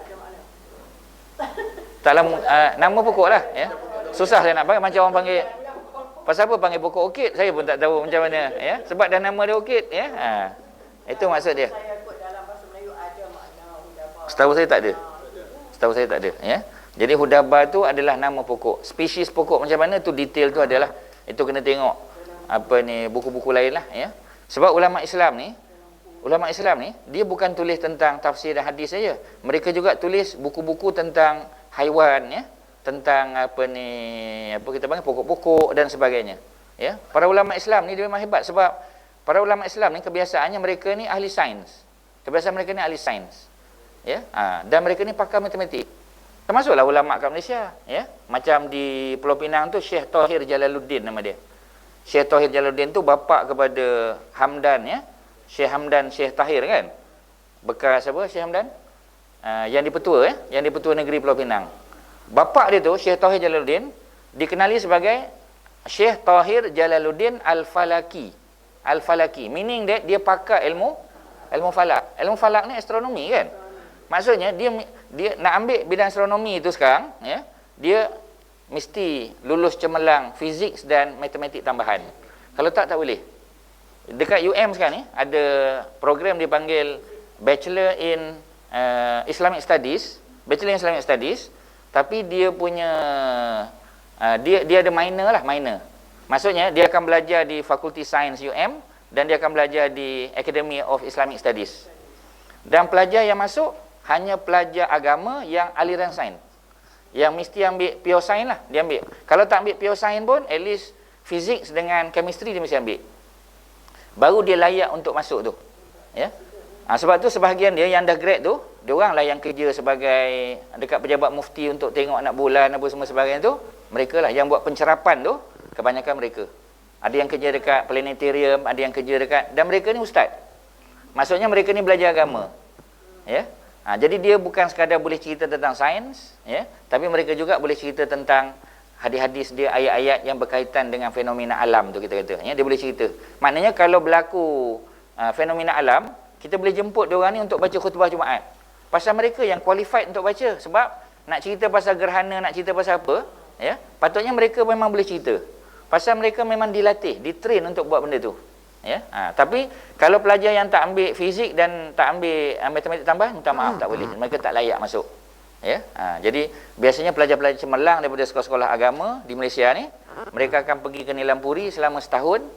Tak lama, nama pokok lah, ya. Susah saya nak panggil, macam orang panggil. Pasal apa panggil pokok orkid? Saya pun tak tahu macam mana, ya. Sebab dah nama dia orkid, ya. Itu maksud dia. Setahu saya tak ada. Setahu saya tak ada, ya. Jadi hudaba tu adalah nama pokok. Spesies pokok macam mana tu, detail tu adalah, itu kena tengok apa ni, buku-buku lain lah, ya. Sebab ulama Islam ni dia bukan tulis tentang tafsir dan hadis saja. Mereka juga tulis buku-buku tentang haiwan, ya. Tentang apa kita panggil pokok-pokok dan sebagainya, ya. Para ulama Islam ni dia memang hebat, sebab para ulama Islam ni kebiasaannya mereka ni ahli sains. Ya. Dan mereka ni pakar matematik. Termasuklah ulama kat Malaysia, ya. Macam di Pulau Pinang tu Syekh Tahir Jalaluddin nama dia. Syekh Tahir Jalaluddin tu bapa kepada Hamdan, ya. Syekh Tahir kan. Bekas apa Syekh Hamdan? Yang dipetua, ya, yang dipetua negeri Pulau Pinang. Bapa dia tu Syekh Tahir Jalaluddin dikenali sebagai Syekh Tahir Jalaluddin Al-Falaki. Al-Falaki meaning dia pakar ilmu falak. Ilmu falak ni astronomi kan. Maksudnya dia nak ambil bidang astronomi itu sekarang, ya. Dia mesti lulus cemerlang fizik dan matematik tambahan. Kalau tak boleh. Dekat UM sekarang ni ada program dipanggil Bachelor in Islamic Studies, tapi dia punya dia ada minor. Maksudnya dia akan belajar di Fakulti Sains UM dan dia akan belajar di Academy of Islamic Studies. Dan pelajar yang masuk hanya pelajar agama yang aliran sains. Yang mesti ambil pure sains lah, dia ambil. Kalau tak ambil pure sains pun, at least physics dengan chemistry dia mesti ambil. Baru dia layak untuk masuk tu, ya. Sebab tu sebahagian dia yang dah grad tu, dia orang lah yang kerja sebagai dekat pejabat mufti untuk tengok anak bulan apa semua sebagainya tu. Mereka lah yang buat pencerapan tu, kebanyakan mereka. Ada yang kerja dekat planetarium, ada yang kerja dekat, dan mereka ni ustaz. Maksudnya mereka ni belajar agama, ya. Jadi dia bukan sekadar boleh cerita tentang sains, ya, tapi mereka juga boleh cerita tentang hadis-hadis dia, ayat-ayat yang berkaitan dengan fenomena alam tu kita kata, ya. Dia boleh cerita. Maknanya kalau berlaku fenomena alam, kita boleh jemput dia orang ni untuk baca khutbah Jumaat. Pasal mereka yang qualified untuk baca. Sebab nak cerita pasal gerhana, nak cerita pasal apa, ya, patutnya mereka memang boleh cerita. Pasal mereka memang dilatih, ditrain untuk buat benda tu, ya. Tapi kalau pelajar yang tak ambil fizik dan tak ambil matematik tambahan, minta maaf, tak boleh. Mereka tak layak masuk, ya. Jadi biasanya pelajar-pelajar cemerlang daripada sekolah-sekolah agama di Malaysia ni, mereka akan pergi ke Nilam Puri selama setahun.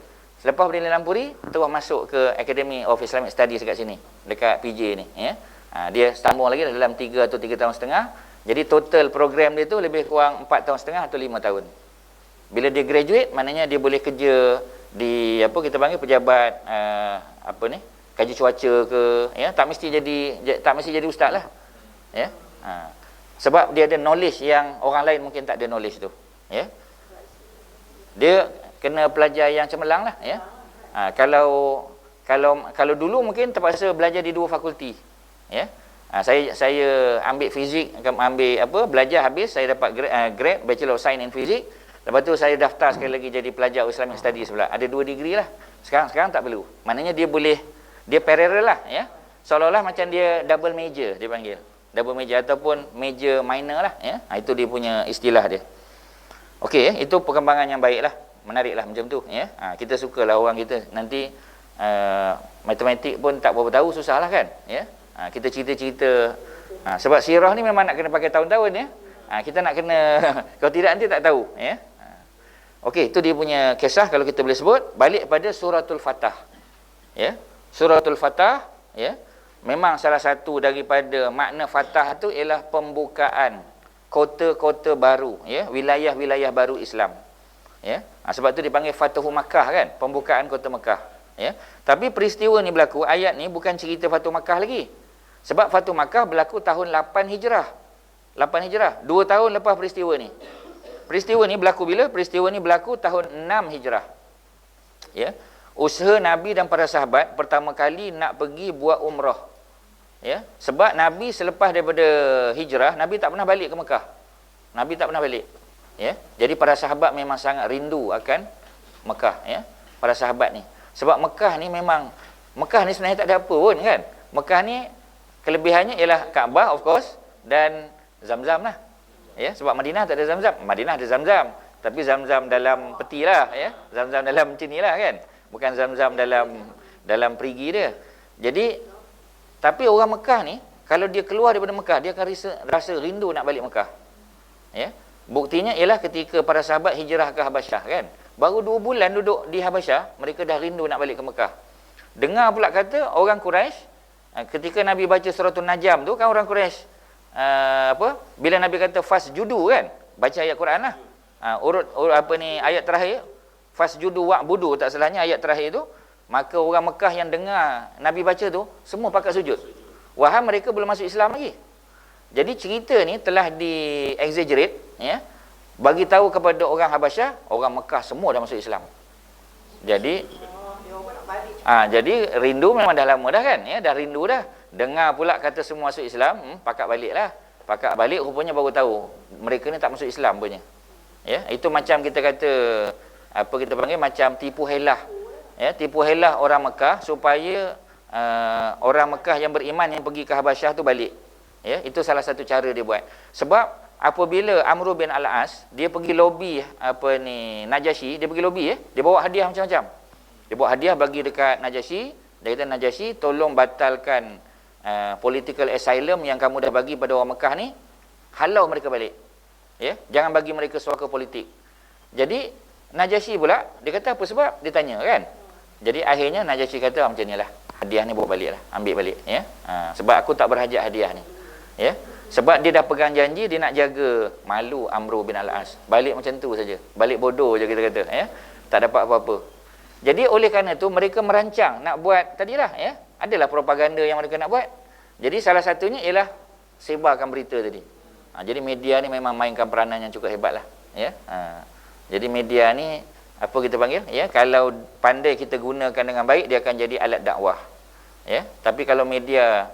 Selepas berdiri dalam Puri, terus masuk ke Academy of Islamic Studies dekat sini, dekat PJ ni, ya. Dia sambung lagi dalam 3 atau 3 tahun setengah. Jadi total program dia tu lebih kurang 4 tahun setengah atau 5 tahun. Bila dia graduate, maknanya dia boleh kerja di apa kita panggil pejabat kaji cuaca ke, ya, tak mesti jadi ustaz lah, ya. Sebab dia ada knowledge yang orang lain mungkin tak ada knowledge tu, ya. Dia kena pelajar yang cemerlang lah, ya. Kalau dulu mungkin terpaksa belajar di 2 fakulti, ya. Saya ambil fizik, belajar habis, saya dapat grade Bachelor of Science in Physics. Lepas tu saya daftar sekali lagi jadi pelajar Islamic Studies pula. Ada 2 degree lah. Sekarang tak perlu. Maknanya dia parallel lah, ya. Seolah-olah macam dia double major, dia panggil. Double major ataupun major minor lah, ya. Itu dia punya istilah dia. Okey, itu perkembangan yang baik lah. Menarik lah macam tu, ya. Kita sukalah orang kita nanti matematik pun tak berapa tahu, susah lah kan, ya. Kita cerita-cerita. Sebab sirah ni memang nak kena pakai tahun-tahun, ya. Kita nak kena kalau tidak nanti tak tahu, ya. Okey, itu dia punya kisah kalau kita boleh sebut. Balik pada suratul Fatah, ya. Suratul Fatah, ya, memang salah satu daripada makna Fatah tu ialah pembukaan kota-kota baru, ya, wilayah-wilayah baru Islam, ya. Sebab tu dipanggil Fatuhu Makkah kan, pembukaan kota Mekah, ya. Tapi peristiwa ni berlaku, ayat ni bukan cerita Fatuhu Makkah lagi. Sebab Fatuhu Makkah berlaku tahun 8 Hijrah. 8 Hijrah, 2 tahun lepas peristiwa ni. Peristiwa ni berlaku bila? Peristiwa ni berlaku tahun 6 Hijrah. Ya. Usaha Nabi dan para sahabat pertama kali nak pergi buat umrah. Ya. Sebab Nabi selepas daripada hijrah, Nabi tak pernah balik ke Mekah. Nabi tak pernah balik. Ya. Jadi para sahabat memang sangat rindu akan Mekah, ya. Para sahabat ni. Sebab Mekah ni sebenarnya tak ada apa pun kan. Mekah ni kelebihannya ialah Kaabah of course dan Zamzam lah. Ya, sebab Madinah tak ada Zamzam. Madinah ada Zamzam, tapi Zamzam dalam peti lah, ya. Zamzam dalam macam ni lah kan. Bukan Zamzam dalam perigi dia. Jadi tapi orang Mekah ni kalau dia keluar daripada Mekah, dia akan rasa rindu nak balik Mekah. Ya. Buktinya ialah ketika para sahabat hijrah ke Habasyah kan. Baru 2 bulan duduk di Habasyah, mereka dah rindu nak balik ke Mekah. Dengar pula kata orang Quraisy, ketika Nabi baca suratul Najm tu kan, orang Quraisy bila Nabi kata fasjudu kan, baca ayat Quran lah, ayat terakhir fasjudu wa'budu, tak salahnya ayat terakhir tu, maka orang Mekah yang dengar Nabi baca tu semua pakat sujud. Wahai mereka belum masuk Islam lagi. Jadi cerita ni telah di exaggerate, ya, bagi tahu kepada orang Habasyah, orang Mekah semua dah masuk Islam. Jadi jadi rindu memang dah lama dah kan, ya, dah rindu dah. Dengar pula kata semua masuk Islam, pakat balik lah. Pakat balik rupanya baru tahu mereka ni tak masuk Islam punya. Ya, itu macam kita kata kita panggil macam tipu helah. Ya, tipu helah orang Mekah supaya orang Mekah yang beriman yang pergi ke Habasyah tu balik. Ya, itu salah satu cara dia buat. Sebab apabila Amr bin Al-As dia pergi lobby Najasyi, dia pergi lobby, ya, dia bawa hadiah macam-macam. Dia bawa hadiah bagi dekat Najasyi, dia kata Najasyi tolong batalkan political asylum yang kamu dah bagi pada orang Mekah ni, halau mereka balik, ya, jangan bagi mereka suaka politik. Jadi Najasyi pula dia kata apa sebab, dia tanya kan. Jadi akhirnya Najasyi kata macam nilah, hadiah ni bawa balik lah, ambil balik, ya. Sebab aku tak berhajat hadiah ni, ya. Sebab dia dah pegang janji dia nak jaga malu Amr bin Al-As. Balik macam tu saja, balik bodoh je kita kata, ya, tak dapat apa-apa. Jadi oleh kerana itu mereka merancang nak buat tadilah, ya, adalah propaganda yang mereka nak buat. Jadi salah satunya ialah sebarkan berita tadi. Jadi media ni memang mainkan peranan yang cukup hebat lah, ya. Jadi media ni apa kita panggil, ya, kalau pandai kita gunakan dengan baik, dia akan jadi alat dakwah, ya. Tapi kalau media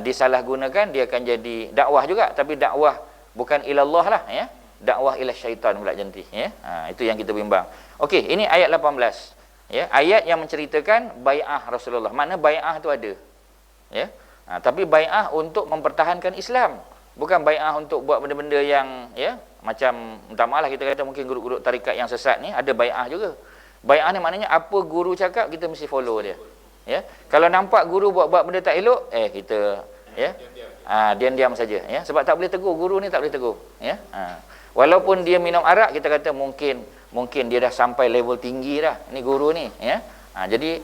disalahgunakan, dia akan jadi dakwah juga, tapi dakwah bukan ilallah lah, ya, dakwah ila syaitan pula janti, ya. Itu yang kita bimbang. Okey, ini ayat 18. Ya, ayat yang menceritakan bai'ah Rasulullah. Makna bai'ah tu ada, ya. Tapi bai'ah untuk mempertahankan Islam, bukan bai'ah untuk buat benda-benda yang, ya, macam minta maaf lah kita kata mungkin guru-guru tarikat yang sesat ni ada bai'ah juga. Bai'ah ni maknanya apa guru cakap kita mesti follow dia, ya. Kalau nampak guru buat benda tak elok, kita, ya, diam-diam saja, ya. Sebab tak boleh tegur, guru ni tak boleh tegur, ya. Walaupun dia minum arak, kita kata mungkin dia dah sampai level tinggi dah ni guru ni, ya. Jadi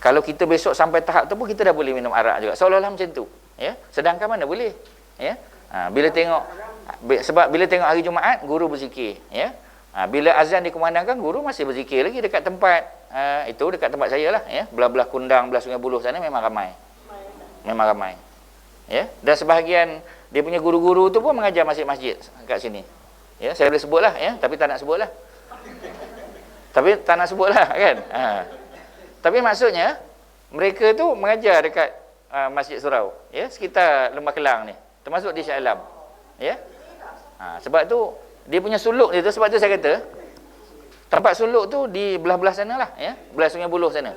kalau kita besok sampai tahap tu pun kita dah boleh minum arak juga. Seolah-olah macam tu. Ya. Sedangkan mana boleh? Ya. Bila tengok sebab bila tengok hari Jumaat guru berzikir, ya. Bila azan dikumandangkan guru masih berzikir lagi dekat tempat itu dekat tempat saya lah, ya. Belah-belah Kundang, belah Sungai Buloh sana memang ramai. Memang ramai. Ya. Dan sebahagian dia punya guru-guru tu pun mengajar masjid-masjid kat sini. Ya, saya boleh sebutlah, ya, tapi tak nak sebutlah. Tapi tak nak sebutlah kan. Tapi maksudnya mereka tu mengajar dekat Masjid Surau, ya, sekitar Lembah Kelang ni, termasuk di Shah Alam, ya. Sebab tu dia punya suluk dia tu, sebab tu saya kata tempat suluk tu di belah-belah sana lah, ya, belah Sungai Buloh sana.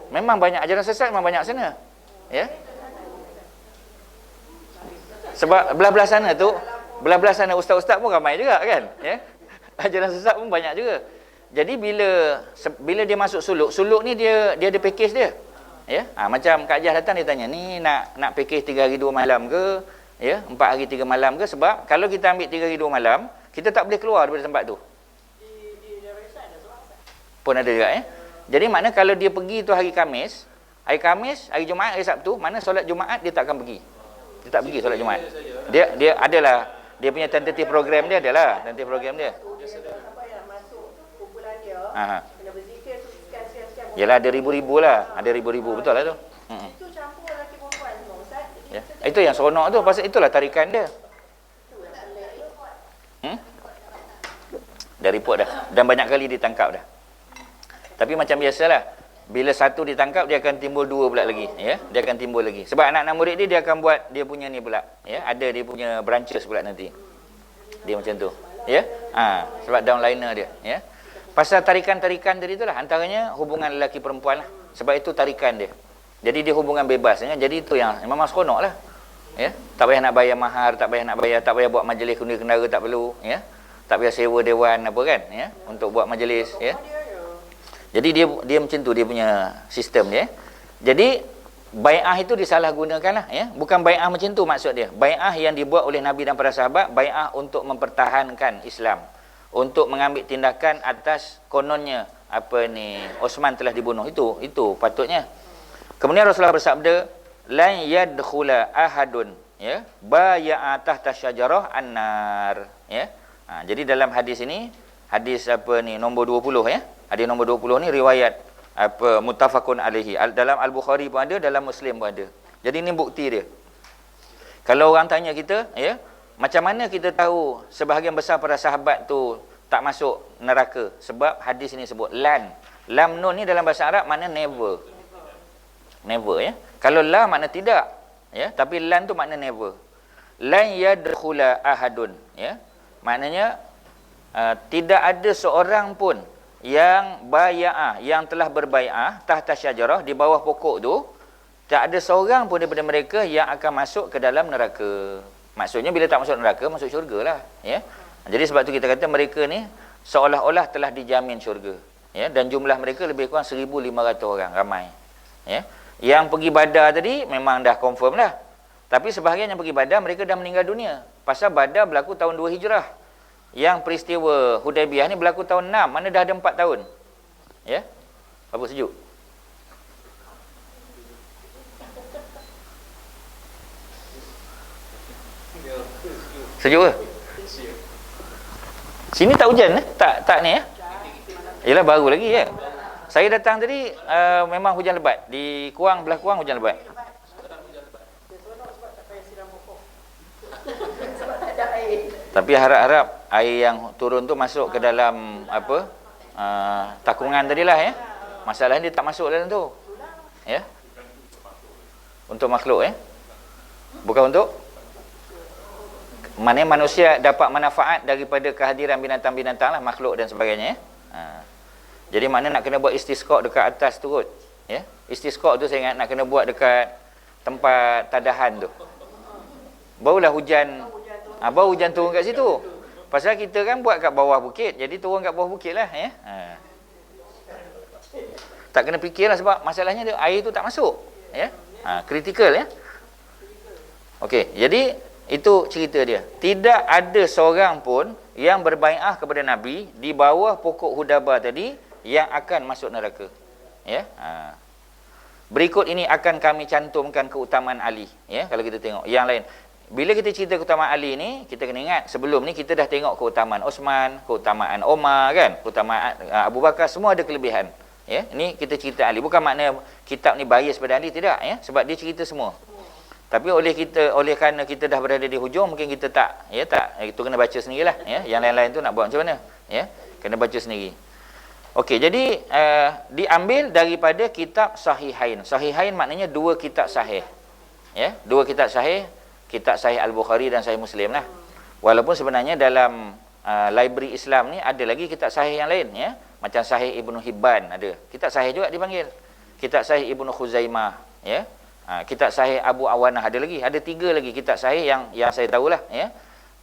Memang banyak ajaran sesat, memang banyak sana, ya. Sebab belah-belah sana tu, belah-belah sana ustaz-ustaz pun ramai juga kan, ya. Ajaran sesat pun banyak juga. Jadi bila dia masuk suluk ni dia ada package dia. Ya, macam Kak Jah datang dia tanya, ni nak package 3 hari 2 malam ke, ya, 4 hari 3 malam ke? Sebab kalau kita ambil 3 hari 2 malam, kita tak boleh keluar daripada tempat tu. Pun ada juga, ya. Jadi makna kalau dia pergi tu hari Khamis, hari Jumaat, hari Sabtu, mana solat Jumaat dia tak akan pergi. Dia tak pergi solat Jumaat. Dia adalah dia punya tentative program dia adalah tentative program dia. Kena berzikir tu sekian-sekian. Yalah ada ribu-ribu lah. Ada ribu-ribu, betul lah tu. Itu campur lelaki perempuan semua, Ustaz. Ya. Itu yang seronok tu, pasal itulah tarikan dia. Dah report dah. Dan banyak kali ditangkap dah. Tapi macam biasalah, bila satu ditangkap dia akan timbul 2 pula lagi, ya. Dia akan timbul lagi. Sebab anak-anak murid dia akan buat dia punya ni pula, ya. Ada dia punya branches pula nanti. Dia macam tu, ya. Sebab downliner dia, ya. Pasal tarikan-tarikan tadi itulah, antaranya hubungan lelaki perempuan lah. Sebab itu tarikan dia. Jadi dia hubungan bebas, ya? Jadi itu yang memang seronok lah, ya. Tak payah nak bayar mahar, tak payah buat majlis kundi kendara, tak perlu, ya. Tak payah sewa dewan apa kan, ya, untuk buat majlis, ya. Jadi dia macam tu dia punya sistem dia. Jadi bai'ah itu disalahgunakan lah, ya. Bukan bai'ah macam tu maksud dia. Bai'ah yang dibuat oleh Nabi dan para sahabat, bai'ah untuk mempertahankan Islam, untuk mengambil tindakan atas kononnya Osman telah dibunuh, itu patutnya. Kemudian Rasulullah bersabda, lan yadkhula ahadun, ya, bai'a tahta syajarah annar, ya. Jadi dalam hadis ini, hadis nombor 20, ya. Hadis nombor 20 ni riwayat muttafaqun alaihi. Dalam Al-Bukhari pun ada, dalam Muslim pun ada. Jadi ini bukti dia. Kalau orang tanya kita, ya, macam mana kita tahu sebahagian besar para sahabat tu tak masuk neraka? Sebab hadis ini sebut lan. Lam nun ni dalam bahasa Arab makna never. Never, ya. Kalau la makna tidak, ya, tapi lan tu makna never. Lan yadkhula ahadun, ya. Maknanya tidak ada seorang pun yang bai'ah, yang telah berbai'ah tahta syajarah, di bawah pokok tu, tak ada seorang pun daripada mereka yang akan masuk ke dalam neraka. Maksudnya bila tak masuk neraka, masuk syurga lah, ya. Jadi sebab tu kita kata mereka ni seolah-olah telah dijamin syurga, ya. Dan jumlah mereka lebih kurang 1,500 orang, ramai, ya. Yang pergi Badar tadi memang dah confirm lah. Tapi sebahagian yang pergi Badar mereka dah meninggal dunia. Pasal Badar berlaku tahun 2 Hijrah. Yang peristiwa Hudaibiyah ni berlaku tahun 6, mana dah ada 4 tahun. Ya. Apa sejuk? Sejuk ke? Sini tak hujan Tak ni, ya? Yalah baru lagi, ya. Saya datang tadi memang hujan lebat. Di Kuang, belah Kuang hujan lebat. Tapi harap-harap air yang turun tu masuk ke dalam takungan tadilah, ya. Masalahnya dia tak masuk dalam tu. Ya. Untuk makhluk, ya. Bukan untuk mana manusia dapat manfaat daripada kehadiran binatang-binatang lah, makhluk dan sebagainya, ya. Jadi mana nak kena buat istisqa dekat atas tu kot, ya. Istisqa tu saya ingat nak kena buat dekat tempat tadahan tu. Barulah hujan baru hujan turun kat situ. Pasal kita kan buat kat bawah bukit, jadi turun kat bawah bukit lah, ya. Tak kena fikirlah sebab masalahnya dia, air tu tak masuk, ya. Kritikal, ya. Okey, jadi itu cerita dia. Tidak ada seorang pun yang berbai'ah kepada Nabi di bawah pokok Hudaba tadi yang akan masuk neraka. ya. Berikut ini akan kami cantumkan keutamaan Ali, ya. Kalau kita tengok yang lain, bila kita cerita keutamaan Ali ni, kita kena ingat sebelum ni kita dah tengok keutamaan Osman, keutamaan Omar kan, keutamaan Abu Bakar, semua ada kelebihan. Ya, ini kita cerita Ali. Bukan makna kitab ni bias pada Ali, tidak, ya. Sebab dia cerita semua. Tapi oleh kerana kita dah berada di hujung, mungkin kita tak, ya, tak, itu kena baca sendirilah, ya. Yang lain-lain tu nak buat macam mana, ya, kena baca sendiri. Okey, jadi diambil daripada kitab Sahihain. Sahihain maknanya dua kitab sahih, ya, dua kitab sahih, kitab Sahih Al-Bukhari dan Sahih Muslim lah. Walaupun sebenarnya dalam library Islam ni ada lagi kitab sahih yang lain, ya, macam Sahih Ibnu Hibban ada, kitab sahih juga dipanggil, kitab Sahih Ibnu Khuzaimah, ya. Kitab Sahih Abu Awanah ada lagi, ada 3 lagi kitab sahih yang saya tahulah, ya,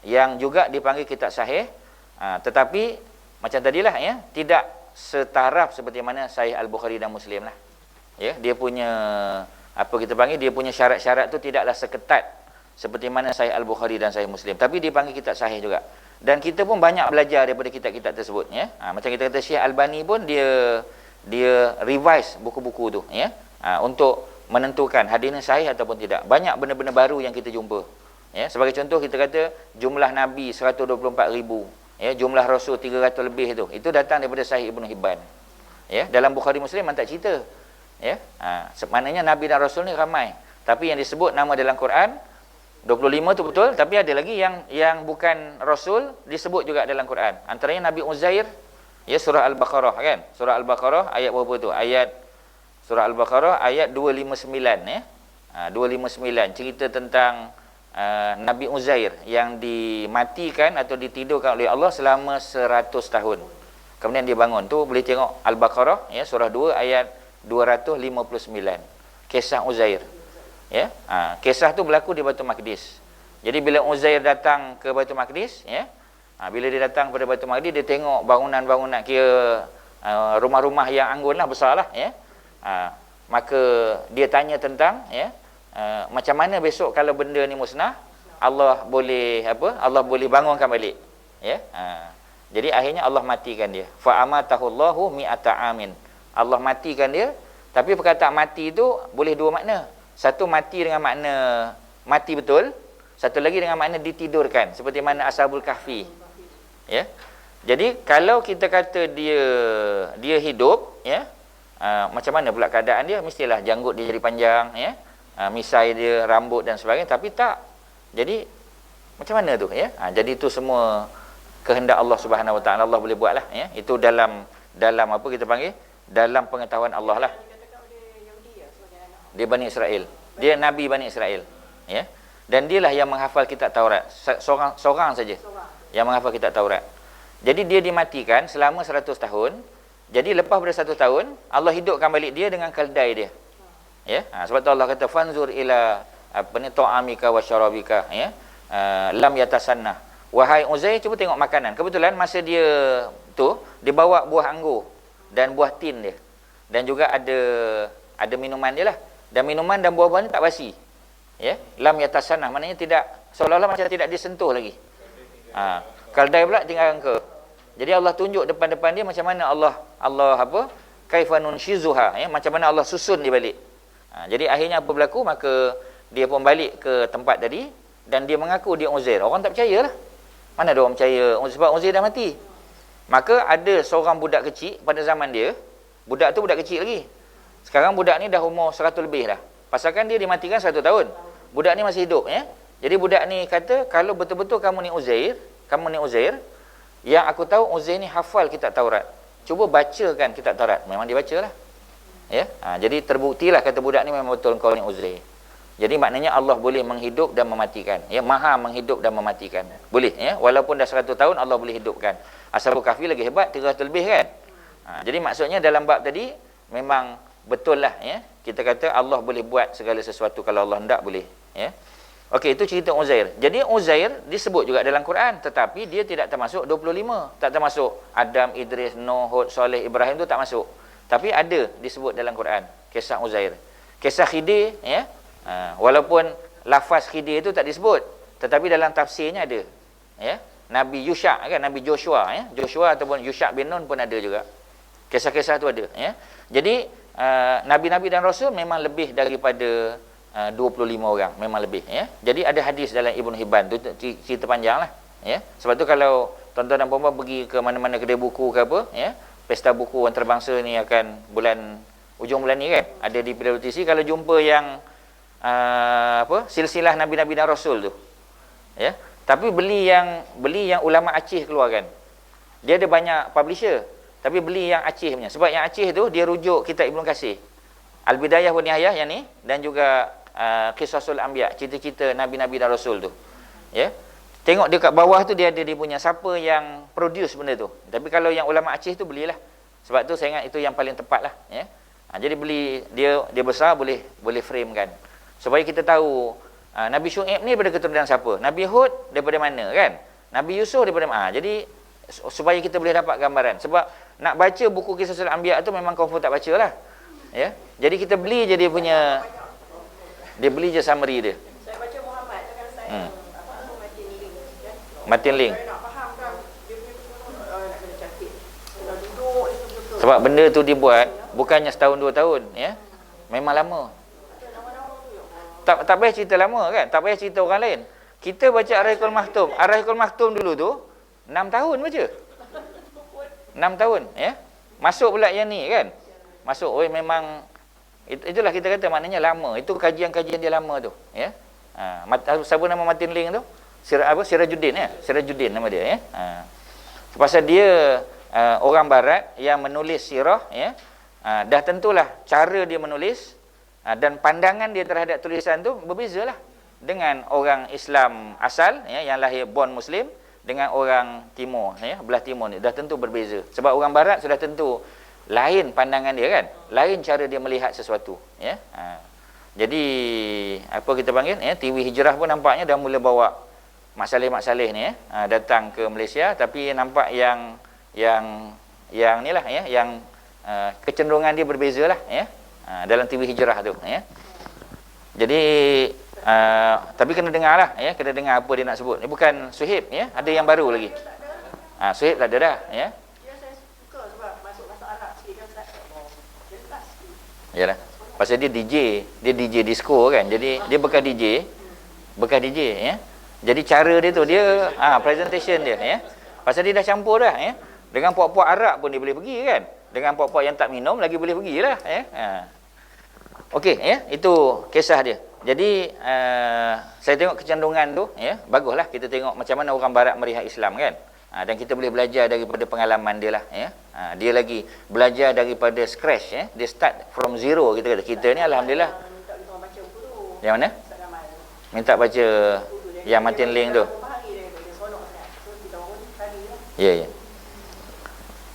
yang juga dipanggil kitab sahih. Tetapi macam tadilah, ya, tidak setaraf seperti mana Sahih Al-Bukhari dan Muslim lah, ya. Dia punya apa kita panggil, dia punya syarat-syarat tu tidaklah seketat seperti mana Sahih Al-Bukhari dan Sahih Muslim, tapi dipanggil kitab sahih juga. Dan kita pun banyak belajar daripada kitab-kitab tersebut, ya. Macam kita kata Syekh Albani pun dia revise buku-buku tu, ya, untuk menentukan hadis ni sahih ataupun tidak. Banyak benda-benda baru yang kita jumpa, ya. Sebagai contoh kita kata jumlah Nabi 124,000, ya, jumlah Rasul 300 lebih itu datang daripada Sahih Ibnu Hibban, ya. Dalam Bukhari Muslim tak cerita, ya. Maknanya Nabi dan Rasul ni ramai, tapi yang disebut nama dalam Quran 25 tu betul, tapi ada lagi yang bukan Rasul disebut juga dalam Quran. Antaranya Nabi Uzair, ya, surah Al-Baqarah kan. Surah Al-Baqarah ayat berapa tu? Surah Al-Baqarah ayat 259, ya. 259 cerita tentang Nabi Uzair yang dimatikan atau ditidurkan oleh Allah selama 100 tahun. Kemudian dia bangun. Tu boleh tengok Al-Baqarah, ya, surah 2 ayat 259. Kisah Uzair. Ya, kisah tu berlaku di Baitul Maqdis. Jadi bila Uzair datang ke Baitul Maqdis, ya, bila dia datang kepada Baitul Maqdis, dia tengok bangunan-bangunan, kira rumah-rumah yang anggun lah, besar lah, ya. Maka dia tanya tentang, ya, macam mana besok kalau benda ni musnah, Allah boleh Allah boleh bangunkan balik, ya. Jadi akhirnya Allah matikan dia. Fa amatahullahu mi'ata amin. Allah matikan dia. Tapi perkataan mati itu boleh dua makna. Satu, mati dengan makna mati betul. Satu lagi dengan makna ditidurkan, seperti mana Ashabul Kahfi, ya. Jadi kalau kita kata dia hidup, ya, macam mana pula keadaan dia? Mestilah janggut dia jadi panjang, ya, misai dia, rambut dan sebagainya. Tapi tak. Jadi macam mana tu, ya? Jadi itu semua kehendak Allah Subhanahu Wa Taala. Allah boleh buatlah, ya. Itu dalam apa kita panggil, dalam pengetahuan Allah lah. Dia Bani Israel. Dia Nabi Bani Israel, ya. Dan dialah yang menghafal kitab Taurat. Seorang saja yang menghafal kitab Taurat. Jadi dia dimatikan selama 100 tahun. Jadi lepas pada 1 tahun, Allah hidupkan balik dia dengan keldai dia, ya. Sebab tu Allah kata fanzur ila ta'amika wa syarabika, ya, lam yatasannah. Wahai Uzair, cuba tengok makanan. Kebetulan masa dia tu dia bawa buah anggur dan buah tin dia, dan juga ada minuman dia lah. Dan minuman dan buah-buah ni tak basi, ya. Lam yatasannah maknanya tidak, seolah-olah macam tidak disentuh lagi. Keldai pula tinggal angka. Jadi Allah tunjuk depan-depan dia macam mana Allah kaifa nunshizuha, ya, macam mana Allah susun dia balik. Jadi akhirnya apa berlaku? Maka dia pun balik ke tempat tadi dan dia mengaku dia Uzair. Orang tak percayalah. Mana ada orang percaya sebab Uzair dah mati. Maka ada seorang budak kecil pada zaman dia. Budak tu budak kecil lagi. Sekarang budak ni dah umur 100 lebih dah. Pasalkan dia dimatikan 1 tahun. Budak ni masih hidup, ya. Jadi budak ni kata, kalau betul-betul kamu ni Uzair, yang aku tahu Uzair ni hafal kitab Taurat. Cuba bacakan kitab Taurat. Memang dia bacalah, ya. Jadi terbuktilah kata budak ni memang betul kau ni Uzair. Jadi maknanya Allah boleh menghidup dan mematikan, ya, maha menghidup dan mematikan. Boleh, ya. Walaupun dah 100 tahun Allah boleh hidupkan. Ashabul Kahfi lagi hebat, 300 lebih kan. Jadi maksudnya dalam bab tadi memang betul lah, ya. Kita kata Allah boleh buat segala sesuatu, kalau Allah hendak boleh, ya. Okey, itu cerita Uzair. Jadi Uzair disebut juga dalam Quran, tetapi dia tidak termasuk 25. Tak termasuk Adam, Idris, Nuh, Hud, Saleh, Ibrahim tu tak masuk. Tapi ada disebut dalam Quran kisah Uzair. Kisah Khidir, ya. Walaupun lafaz Khidir itu tak disebut, tetapi dalam tafsirnya ada, ya. Nabi Yusha kan, Nabi Joshua, ya. Joshua ataupun Yusha bin Nun pun ada juga. Kisah-kisah tu ada, ya. Jadi Nabi-nabi dan Rasul memang lebih daripada 25 orang, memang lebih, ya. Jadi ada hadis dalam Ibn Hibban tu, cerita panjang lah, ya. Sebab tu kalau tuan-tuan dan puan-puan pergi ke mana-mana kedai buku ke apa, ya, pesta buku antarabangsa ni akan ujung bulan ni kan, ada di PWTC. Kalau jumpa yang silsilah Nabi-nabi dan Rasul tu, ya. Tapi beli yang ulama Aceh keluarkan. Dia ada banyak publisher, tapi beli yang Aceh punya. Sebab yang Aceh tu dia rujuk kitab Ibnu Katsir, Al-Bidayah wa Nihayah yang ni, dan juga Qisasul Anbiya, cerita-cerita Nabi-nabi dan Rasul tu. Ya. Tengok dekat bawah tu dia ada dia punya siapa yang produce benda tu. Tapi kalau yang ulama Aceh tu belilah. Sebab tu saya ingat itu yang paling tepat lah, ya. Jadi beli dia besar, boleh frame kan. Supaya kita tahu Nabi Syuaib ni daripada keturunan siapa? Nabi Hud daripada mana kan? Nabi Yusuf daripada mana? Jadi supaya kita boleh dapat gambaran. Sebab nak baca buku Qisasul Anbiya tu memang confirm tak baca lah. Ya. Jadi kita beli je dia punya, dia beli je summary dia. Saya baca Muhammad, kan saya Martin Link. Martin Link. Saya nak faham kan dia punya nak kena cantik. Kalau duduk itu betul. Sebab benda tu dibuat bukannya setahun 2 tahun, ya. Memang lama. Tak payah cerita lama kan? Tak payah cerita orang lain. Kita baca Ar-Rahiqul Maktum. Ar-Rahiqul Maktum dulu tu 6 tahun baca. 6 tahun, ya. Masuk pula yang ni kan? Masuk, memang itulah kita kata maknanya lama. Itu kajian-kajian dia lama tu, ya. Siapa nama Martin Link tu? Sirajuddin, ya. Sirajuddin nama dia, ya. Pasal dia orang barat yang menulis sirah, ya. Dah tentulah cara dia menulis dan pandangan dia terhadap tulisan tu berbezalah dengan orang Islam asal, ya, yang lahir born Muslim, dengan orang timur, ya, belah timur ni dah tentu berbeza. Sebab orang barat sudah tentu lain pandangan dia kan, lain cara dia melihat sesuatu, ya. Jadi apa kita panggil, ya, TV Hijrah pun nampaknya dah mula bawa Mak Saleh ni, ya, datang ke Malaysia, tapi nampak yang ni lah, ya, yang kecenderungan dia berbezalah, ya, dalam TV Hijrah tu, ya. Jadi tapi kena dengar lah, ya, kena dengar apa dia nak sebut. Ini bukan Suhaib, ya, ada yang baru lagi. Suhaib tak ada dah, ya. Ya saya suka sebab masuk bahasa Arab sikit kan Ustaz. Jelas. Yalah. Pasal dia DJ disco kan. Jadi dia bekas DJ, ya. Jadi cara dia tu dia presentation dia, ya. Pasal dia dah campur dah, ya. Dengan puak-puak Arab pun dia boleh pergi kan. Dengan puak-puak yang tak minum lagi boleh pergilah, ya. Okey, ya, itu kisah dia. Jadi saya tengok kecenderungan tu, ya, baguslah kita tengok macam mana orang barat melihat Islam kan. Dan kita boleh belajar daripada pengalaman dia lah, ya. Dia lagi belajar daripada scratch, ya. Dia start from zero, kita kata. Kita ni alhamdulillah. Minta kita orang baca buku tu. Yang mana? Ustaz Gamal. Minta baca yang Martin Link tu. Ya, ya.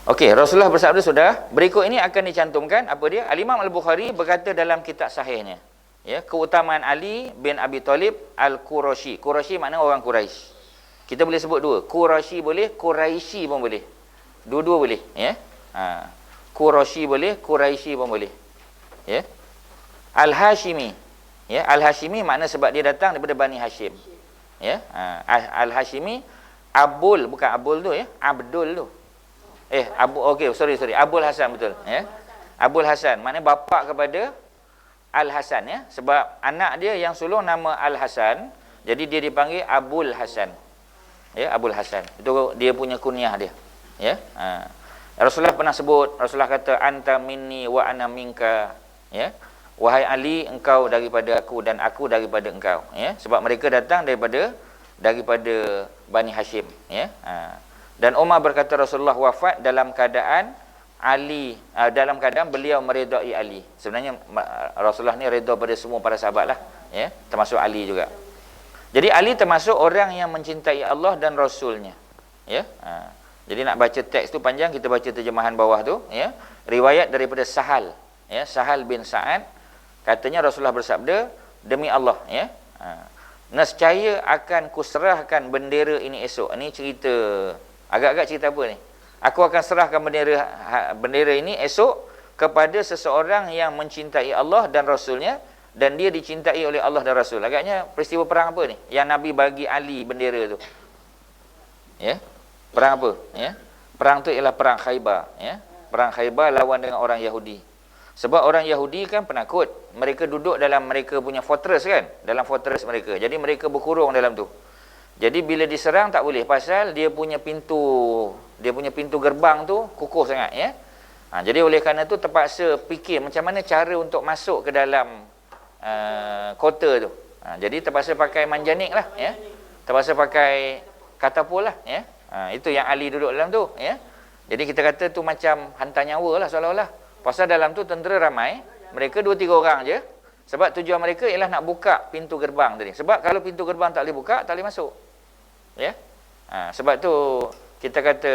Okey, Rasulullah bersabda sudah. Berikut ini akan dicantumkan apa dia? Al-Imam Al-Bukhari berkata dalam kitab sahihnya, ya, keutamaan Ali bin Abi Talib Al-Qurashi. Qurashi makna orang Quraisy. Kita boleh sebut dua. Qurashi boleh, Quraisy pun boleh. Dua-dua boleh, ya. Qurashi boleh, Quraisy pun boleh. Ya. Al-Hashimi. Ya, Al-Hashimi makna sebab dia datang daripada Bani Hashim. Ya. Al-Hashimi Abul, bukan Abul tu, ya. Abdul tu. Sorry. Abul Hasan, betul, ya. Abul Hasan maknanya bapa kepada Al-Hasan, ya. Sebab anak dia yang sulung nama Al-Hasan, jadi dia dipanggil Abul Hasan. Ya, Abul Hasan. Itu dia punya kunyah dia. Ya. Rasulullah pernah sebut, Rasulullah kata anta minni wa ana minka, ya. Wahai Ali, engkau daripada aku dan aku daripada engkau, ya. Sebab mereka datang daripada Bani Hashim, ya. Dan Umar berkata Rasulullah wafat dalam keadaan dalam keadaan beliau meredai Ali. Sebenarnya Rasulullah ni redha pada semua para sahabat lah, ya, termasuk Ali juga. Jadi Ali termasuk orang yang mencintai Allah dan Rasulnya, ya. Jadi nak baca teks tu panjang, kita baca terjemahan bawah tu, ya. Riwayat daripada Sahal, ya, Sahal bin Sa'ad, katanya Rasulullah bersabda, demi Allah, ya, nescaya akan kuserahkan bendera ini esok. Ini cerita, agak-agak cerita apa ni? Aku akan serahkan bendera ini esok kepada seseorang yang mencintai Allah dan Rasulnya, dan dia dicintai oleh Allah dan Rasul. Agaknya peristiwa perang apa ni? Yang Nabi bagi Ali bendera tu. Ya. Perang apa? Ya. Perang tu ialah perang Khaybar, ya. Perang Khaybar lawan dengan orang Yahudi. Sebab orang Yahudi kan penakut. Mereka duduk dalam mereka punya fortress kan, dalam fortress mereka. Jadi mereka berkurung dalam tu. Jadi bila diserang tak boleh, pasal dia punya pintu gerbang tu kukuh sangat, ya. Jadi oleh kerana tu terpaksa fikir macam mana cara untuk masuk ke dalam kota tu. Jadi terpaksa pakai manjanik lah, ya. Terpaksa pakai katapul lah, ya. Itu yang Ali duduk dalam tu, ya. Jadi kita kata tu macam hantar nyawa lah seolah-olah. Pasal dalam tu tentera ramai, mereka 2-3 orang je. Sebab tujuan mereka ialah nak buka pintu gerbang tadi. Sebab kalau pintu gerbang tak boleh buka, tak boleh masuk. Ya. Sebab tu kita kata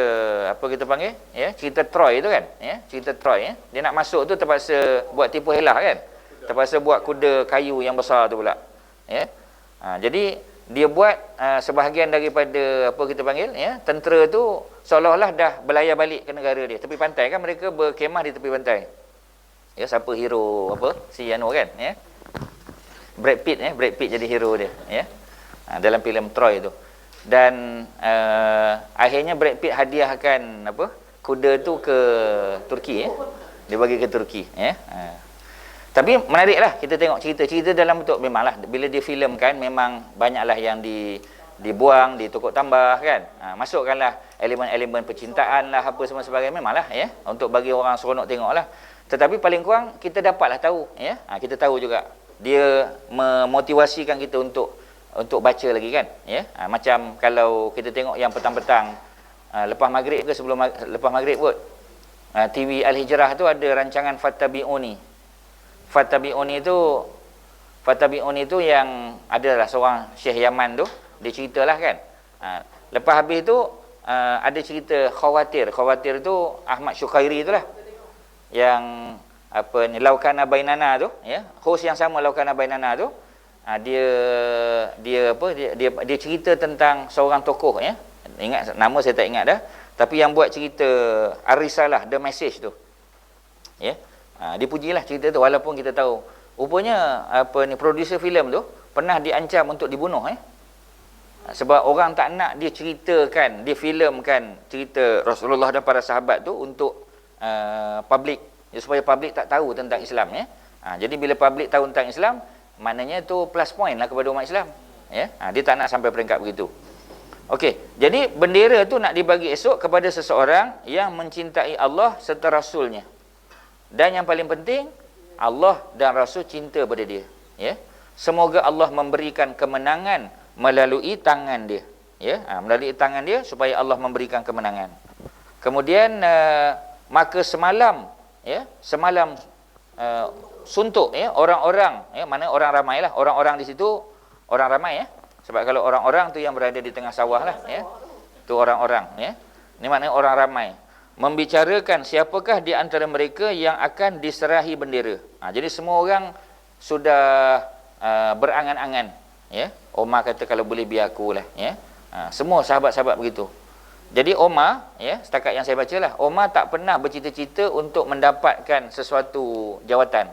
apa kita panggil, ya, cerita Troy tu kan, ya, cerita Troy, ya. Dia nak masuk tu terpaksa buat tipu helah kan. Terpaksa buat kuda kayu yang besar tu pula. Ya. Jadi dia buat sebahagian daripada apa kita panggil, ya, tentera tu seolah-olah dah berlayar balik ke negara dia. Tepi pantai kan, mereka berkemah di tepi pantai. Ya, siapa hero apa? Si Anu kan, ya. Brad Pitt jadi hero dia, ya. Dalam filem Troy tu. Dan akhirnya Brad Pitt hadiahkan apa? Kuda tu ke Turki, ya. Dia bagi ke Turki, ya. Tapi menariklah kita tengok cerita dalam bentuk, memanglah bila dia filmkan memang banyaklah yang dibuang, ditukar tambah kan. Masukkanlah elemen-elemen percintaan lah, apa semua sebagainya, memanglah, ya, untuk bagi orang seronok tengoklah. Tetapi paling kurang kita dapatlah tahu, ya. Kita tahu juga dia memotivasikan kita untuk baca lagi kan, ya. Macam kalau kita tengok yang petang-petang lepas maghrib ke sebelum lepas maghrib kot, TV Al-Hijrah tu ada rancangan Fattabi'uni. Fattabi'uni itu yang adalah seorang Syekh Yaman tu, dia ceritalah kan. Lepas habis tu ada cerita Khawatir tu Ahmad Syukairi itulah. Yang apa ni, Laukana Bainana tu, ya. Host yang sama Laukana Bainana tu. Dia cerita tentang seorang tokoh, ya. Ingat nama saya tak ingat dah, tapi yang buat cerita Ar-Risalah, The Message tu. Ya. Dipujilah cerita tu, walaupun kita tahu rupanya apa ni, producer filem tu pernah diancam untuk dibunuh, sebab orang tak nak dia ceritakan, dia filmkan cerita Rasulullah dan para sahabat tu untuk public, supaya public tak tahu tentang Islam, ya. Jadi bila public tahu tentang Islam, maknanya tu plus point lah kepada umat Islam, ya. Dia tak nak sampai peringkat begitu. Okey, jadi bendera tu nak dibagi esok kepada seseorang yang mencintai Allah serta Rasulnya. Dan yang paling penting, Allah dan Rasul cinta pada dia, ya. Semoga Allah memberikan kemenangan melalui tangan dia, ya. Melalui tangan dia supaya Allah memberikan kemenangan. Kemudian maka semalam, ya, suntuk, ya, orang-orang, ya, mana orang ramai lah, orang-orang di situ orang ramai, ya. Sebab kalau orang-orang tu yang berada di tengah sawah lah, ya. Tu orang-orang, ya. Ini maknanya orang ramai. Membicarakan siapakah di antara mereka yang akan diserahi bendera. Jadi semua orang sudah berangan-angan, ya. Omar kata kalau boleh biar aku lah, ya. Semua sahabat-sahabat begitu. Jadi Omar, ya, setakat yang saya baca lah, Omar tak pernah bercita-cita untuk mendapatkan sesuatu jawatan,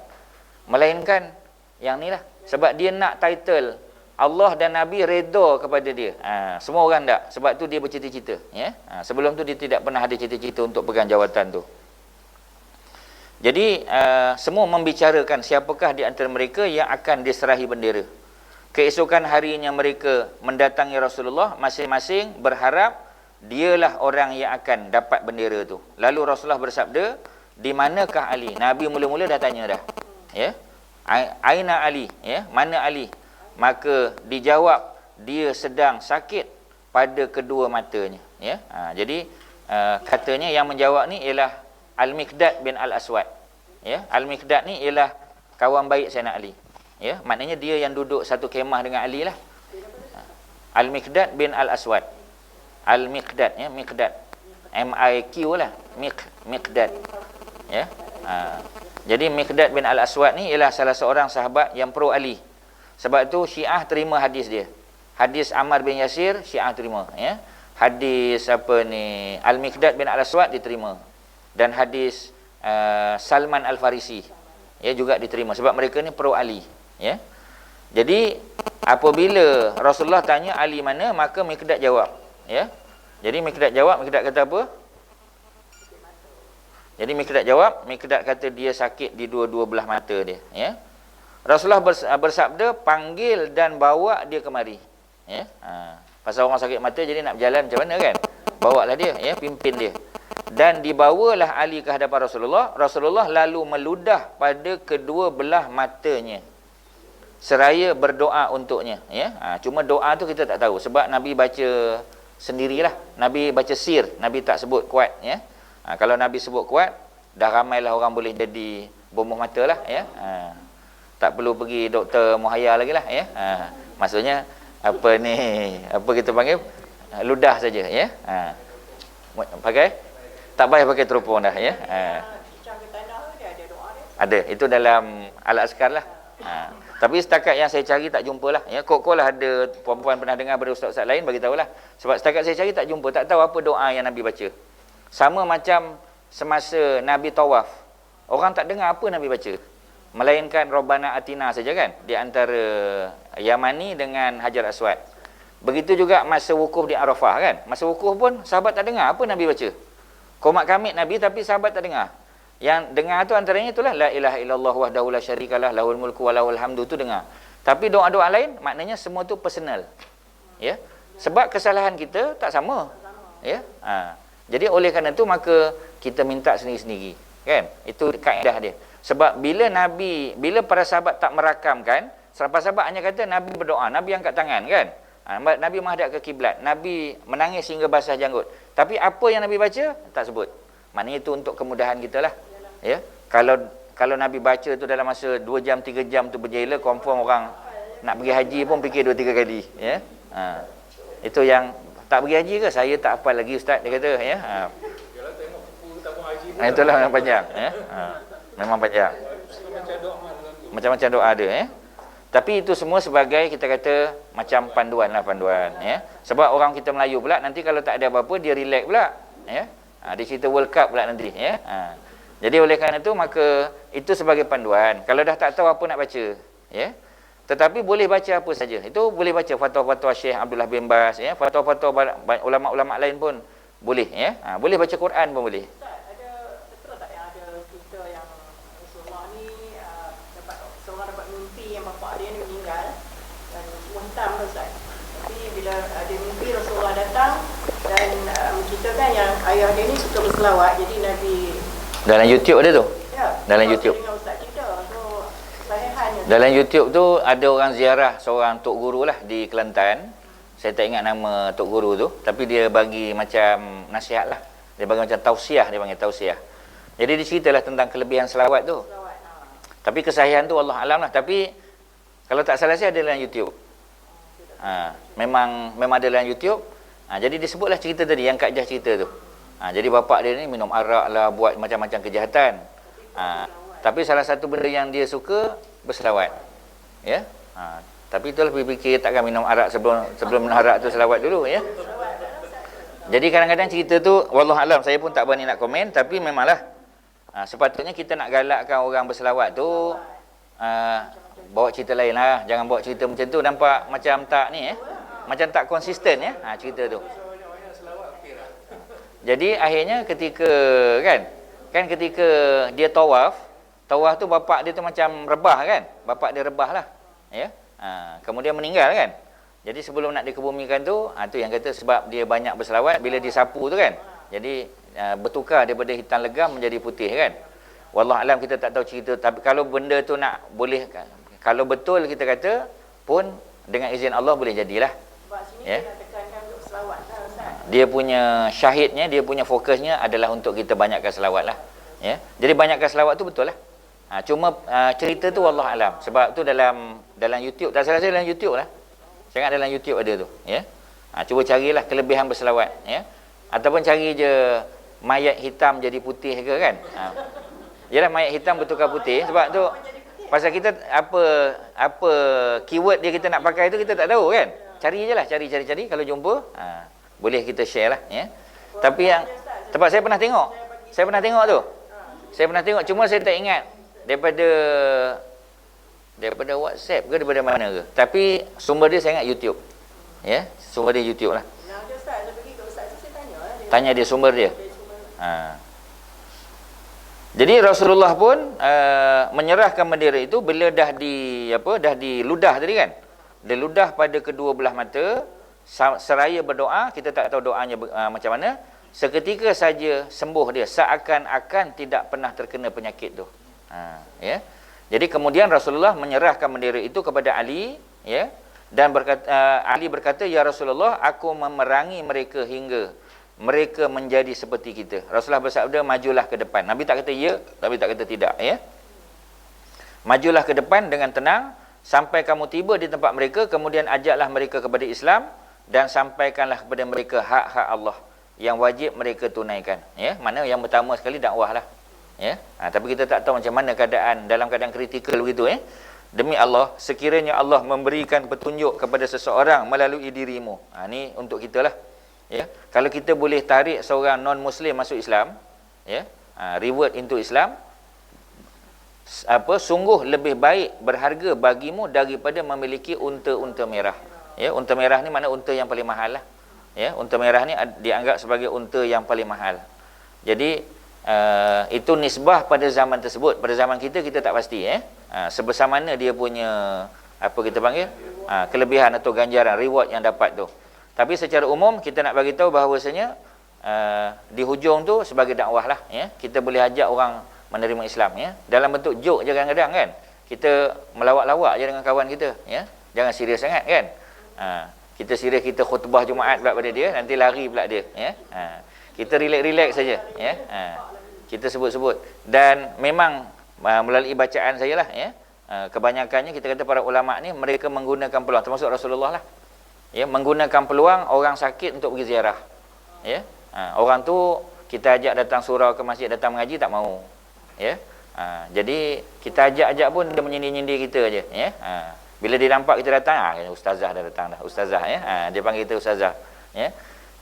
melainkan yang ni lah. Sebab dia nak title Allah dan Nabi redha kepada dia. Semua orang tak. Sebab tu dia bercita-cita, ya. Sebelum tu dia tidak pernah ada cita-cita untuk pegang jawatan tu. Jadi semua membicarakan siapakah di antara mereka yang akan diserahi bendera. Keesokan harinya mereka mendatangi Rasulullah, masing-masing berharap dialah orang yang akan dapat bendera tu. Lalu Rasulullah bersabda, "Di manakah Ali?" Nabi mula-mula dah tanya dah, ya. Aina Ali, ya, mana Ali? Maka dijawab, dia sedang sakit pada kedua matanya, ya. Jadi katanya yang menjawab ni ialah Al-Miqdad bin Al-Aswad, ya. Al-Miqdad ni ialah kawan baik Sayyidina Ali, ya. Maknanya dia yang duduk satu kemah dengan Ali lah. Al-Miqdad bin Al-Aswad, Al-Miqdad, ya, Miqdad, M-I-Q lah, Miqdad, ya. Jadi Miqdad bin Al-Aswad ni ialah salah seorang sahabat yang pro Ali. Sebab tu Syiah terima hadis dia. Hadis Ammar bin Yasir Syiah terima, ya. Hadis apa ni Al-Miqdad bin Al-Aswad diterima. Dan hadis Salman Al-Farisi, ya, juga diterima sebab mereka ni pro Ali, ya. Jadi apabila Rasulullah tanya Ali mana, maka Miqdad jawab, ya. Jadi Miqdad jawab, Miqdad kata apa? Jadi Mikdad jawab, Mikdad kata dia sakit di dua-dua belah mata dia, ya. Rasulullah bersabda, panggil dan bawa dia kemari, ya. Pasal orang sakit mata jadi nak berjalan macam mana kan? Bawalah dia, ya, pimpin dia. Dan dibawalah Ali ke hadapan Rasulullah. Rasulullah lalu meludah pada kedua belah matanya seraya berdoa untuknya, ya. Cuma doa tu kita tak tahu sebab Nabi baca sendirilah. Nabi baca sir, Nabi tak sebut kuat, ya. Kalau Nabi sebut kuat, dah ramailah orang boleh jadi bomoh mata lah, ya. Tak perlu pergi doktor muhayya lagi lah, ya. Maksudnya apa ni, apa kita panggil, ludah saja, ya. Pakai, tak payah pakai teropong dah, ya. Ada, itu dalam alat askar lah. Tapi setakat yang saya cari tak jumpa lah, ya. Kok lah ada puan-puan pernah dengar pada ustaz-ustaz lain bagi tahulah. Sebab setakat saya cari tak jumpa, tak tahu apa doa yang Nabi baca. Sama macam semasa Nabi tawaf, orang tak dengar apa Nabi baca, melainkan Rabbana Atina saja kan, di antara Yamani dengan Hajar Aswad. Begitu juga masa wukuf di Arafah kan, masa wukuf pun sahabat tak dengar apa Nabi baca. Qomat kamit Nabi tapi sahabat tak dengar. Yang dengar tu antaranya itulah la ilaha illallah wahdahu la syarikalah lahul mulku wa lahul hamdu tu dengar. Tapi doa-doa lain maknanya semua tu personal. Ya. Sebab kesalahan kita tak sama. Ya. Jadi oleh kerana itu maka kita minta sendiri-sendiri, kan? Itu kaedah dia. Sebab bila para sahabat tak merakamkan, sahabat-sahabat hanya kata Nabi berdoa, Nabi angkat tangan, kan? Nabi menghadap ke kiblat, Nabi menangis hingga basah janggut. Tapi apa yang Nabi baca tak sebut. Maknanya itu untuk kemudahan kita lah. Ya. Kalau Nabi baca tu dalam masa 2 jam 3 jam tu berjela, confirm orang nak pergi haji pun fikir 2-3 kali, ya. Itu yang tak pergi haji ke? Saya tak hafal lagi ustaz, dia kata, ya. Kalau tengok buku tabung haji tu, Itulah memang panjang, ya. Memang panjang. Macam-macam doa ada, ya. Tapi itu semua sebagai kita kata macam panduan lah, panduan, ya. Sebab orang kita Melayu pula nanti kalau tak ada apa-apa dia relax pula, ya. Dia cerita World Cup pula nanti, ya. Jadi oleh kerana itu maka itu sebagai panduan. Kalau dah tak tahu apa nak baca, ya. Tetapi boleh baca apa saja. Itu boleh baca fatwa-fatwa Syekh Abdullah bin Baz, ya. Fatwa-fatwa ulama-ulama lain pun boleh, ya. Boleh baca Quran pun boleh. Ada betul tak yang ada cerita yang Rasulullah ni dapat mimpi yang bapa dia ni meninggal dan semua hitam tu Ustaz. Tapi bila ada mimpi Rasulullah datang dan menceritakan yang ayah dia ni suka berselawat, jadi Nabi dalam YouTube ada tu. Ya. Dalam YouTube. Dengan Ustaz cerita tu sahihannya. Dalam YouTube tu ada orang ziarah seorang tok guru lah di Kelantan. Saya tak ingat nama tok guru tu, tapi dia bagi macam nasihat lah. Dia bagi macam tausiah, dia panggil tausiah. Jadi dia ceritalah tentang kelebihan selawat tu. Tapi kesahihan tu Allah alam lah. Tapi kalau tak salah saya ada dalam YouTube. Memang ada dalam YouTube. Jadi disebutlah cerita tadi yang Kak Jah cerita tu. Jadi bapak dia ni minum arak lah, buat macam-macam kejahatan. Tapi salah satu benda yang dia suka berselawat. Ya. Tapi itulah fikir takkan minum arak sebelum minum arak tu selawat dulu, ya. Jadi kadang-kadang cerita tu wallahu alam, saya pun tak berani nak komen, tapi memanglah sepatutnya kita nak galakkan orang berselawat tu bawa cerita lain lah. Jangan bawa cerita macam tu, nampak macam tak ni, macam tak konsisten, ya. Cerita tu. Jadi akhirnya ketika ketika dia tawaf tu bapak dia tu macam rebah kan. Bapak dia rebah lah, ya. Kemudian meninggal kan. Jadi sebelum nak dikebumikan tu, tu yang kata sebab dia banyak berselawat, bila disapu tu kan, jadi bertukar daripada hitam legam menjadi putih kan. Wallah alam, kita tak tahu cerita, tapi kalau benda tu nak boleh, kalau betul kita kata pun dengan izin Allah boleh jadilah. Sebab sini Ya. dia nak tekankan untuk selawat lah Ustaz. Dia punya syahidnya, dia punya fokusnya adalah untuk kita banyakkan selawat lah, ya. Jadi banyakkan selawat tu betul lah. Cuma cerita tu wallah alam, sebab tu dalam YouTube, tak salah saya dalam YouTube lah. Saya ingat dalam YouTube ada tu, ya. Cuba carilah kelebihan berselawat, ya. Ataupun cari je mayat hitam jadi putih ke kan. Yalah, mayat hitam bertukar putih, sebab tu pasal kita apa keyword dia kita nak pakai tu kita tak tahu kan. Cari je lah, cari kalau jumpa boleh kita share lah, ya. Tapi yang sebab saya pernah tengok tu. Saya pernah tengok, cuma saya tak ingat daripada WhatsApp ke daripada mana ke. Tapi sumber dia saya ingat YouTube. Ya, sumber dia YouTube lah. Yang dia Ustaz, saya pergi ke Ustaz tu saya tanya lah. Tanya dia sumber dia. Jadi Rasulullah pun menyerahkan bendera itu bila dah diludah tadi kan. Diludah pada kedua belah mata, seraya berdoa, kita tak tahu doanya macam mana. Seketika saja sembuh dia, seakan-akan tidak pernah terkena penyakit tu. Ya. Jadi kemudian Rasulullah menyerahkan bendera itu kepada Ali, ya. Dan Ali berkata, "Ya Rasulullah, aku memerangi mereka hingga mereka menjadi seperti kita." Rasulullah bersabda, "Majulah ke depan." Nabi tak kata ya, Nabi tak kata tidak, ya. Majulah ke depan dengan tenang sampai kamu tiba di tempat mereka, kemudian ajaklah mereka kepada Islam dan sampaikanlah kepada mereka hak-hak Allah yang wajib mereka tunaikan, ya. Mana yang pertama sekali dakwah lah, ya. Tapi kita tak tahu macam mana keadaan dalam keadaan kritikal begitu, ya. Demi Allah, sekiranya Allah memberikan petunjuk kepada seseorang melalui dirimu, ni untuk kita lah, ya. Kalau kita boleh tarik seorang non muslim masuk Islam, ya, reward into Islam, sungguh lebih baik, berharga bagimu daripada memiliki unta-unta merah, ya. Unta merah ni mana unta yang paling mahal lah, ya. Unta merah ni dianggap sebagai unta yang paling mahal. Jadi itu nisbah pada zaman tersebut. Pada zaman kita tak pasti, sebesar mana dia punya kita panggil kelebihan atau ganjaran, reward yang dapat tu. Tapi secara umum kita nak bagi tahu bahawasanya di hujung tu sebagai dakwah lah, ya. Kita boleh ajak orang menerima Islam, ya. Dalam bentuk joke je kadang-kadang kan. Kita melawak-lawak je dengan kawan kita, ya. Jangan serius sangat kan. Kita serius, kita khutbah Jumaat pula pada dia, nanti lari pula dia, ya. Kita relax-relax saja, ya. Kita sebut-sebut. Dan memang melalui bacaan saya lah, ya. Kebanyakannya kita kata para ulama ni mereka menggunakan peluang, termasuk Rasulullah lah, ya, menggunakan peluang orang sakit untuk pergi ziarah, ya. Orang tu kita ajak datang surau ke masjid, datang mengaji tak mau, ya. Jadi kita ajak-ajak pun dia menyindir-nyindir kita aje, ya. Bila dia nampak kita datang, ustazah dah datang dah, ustazah, ya. Dia panggil kita ustazah, ya.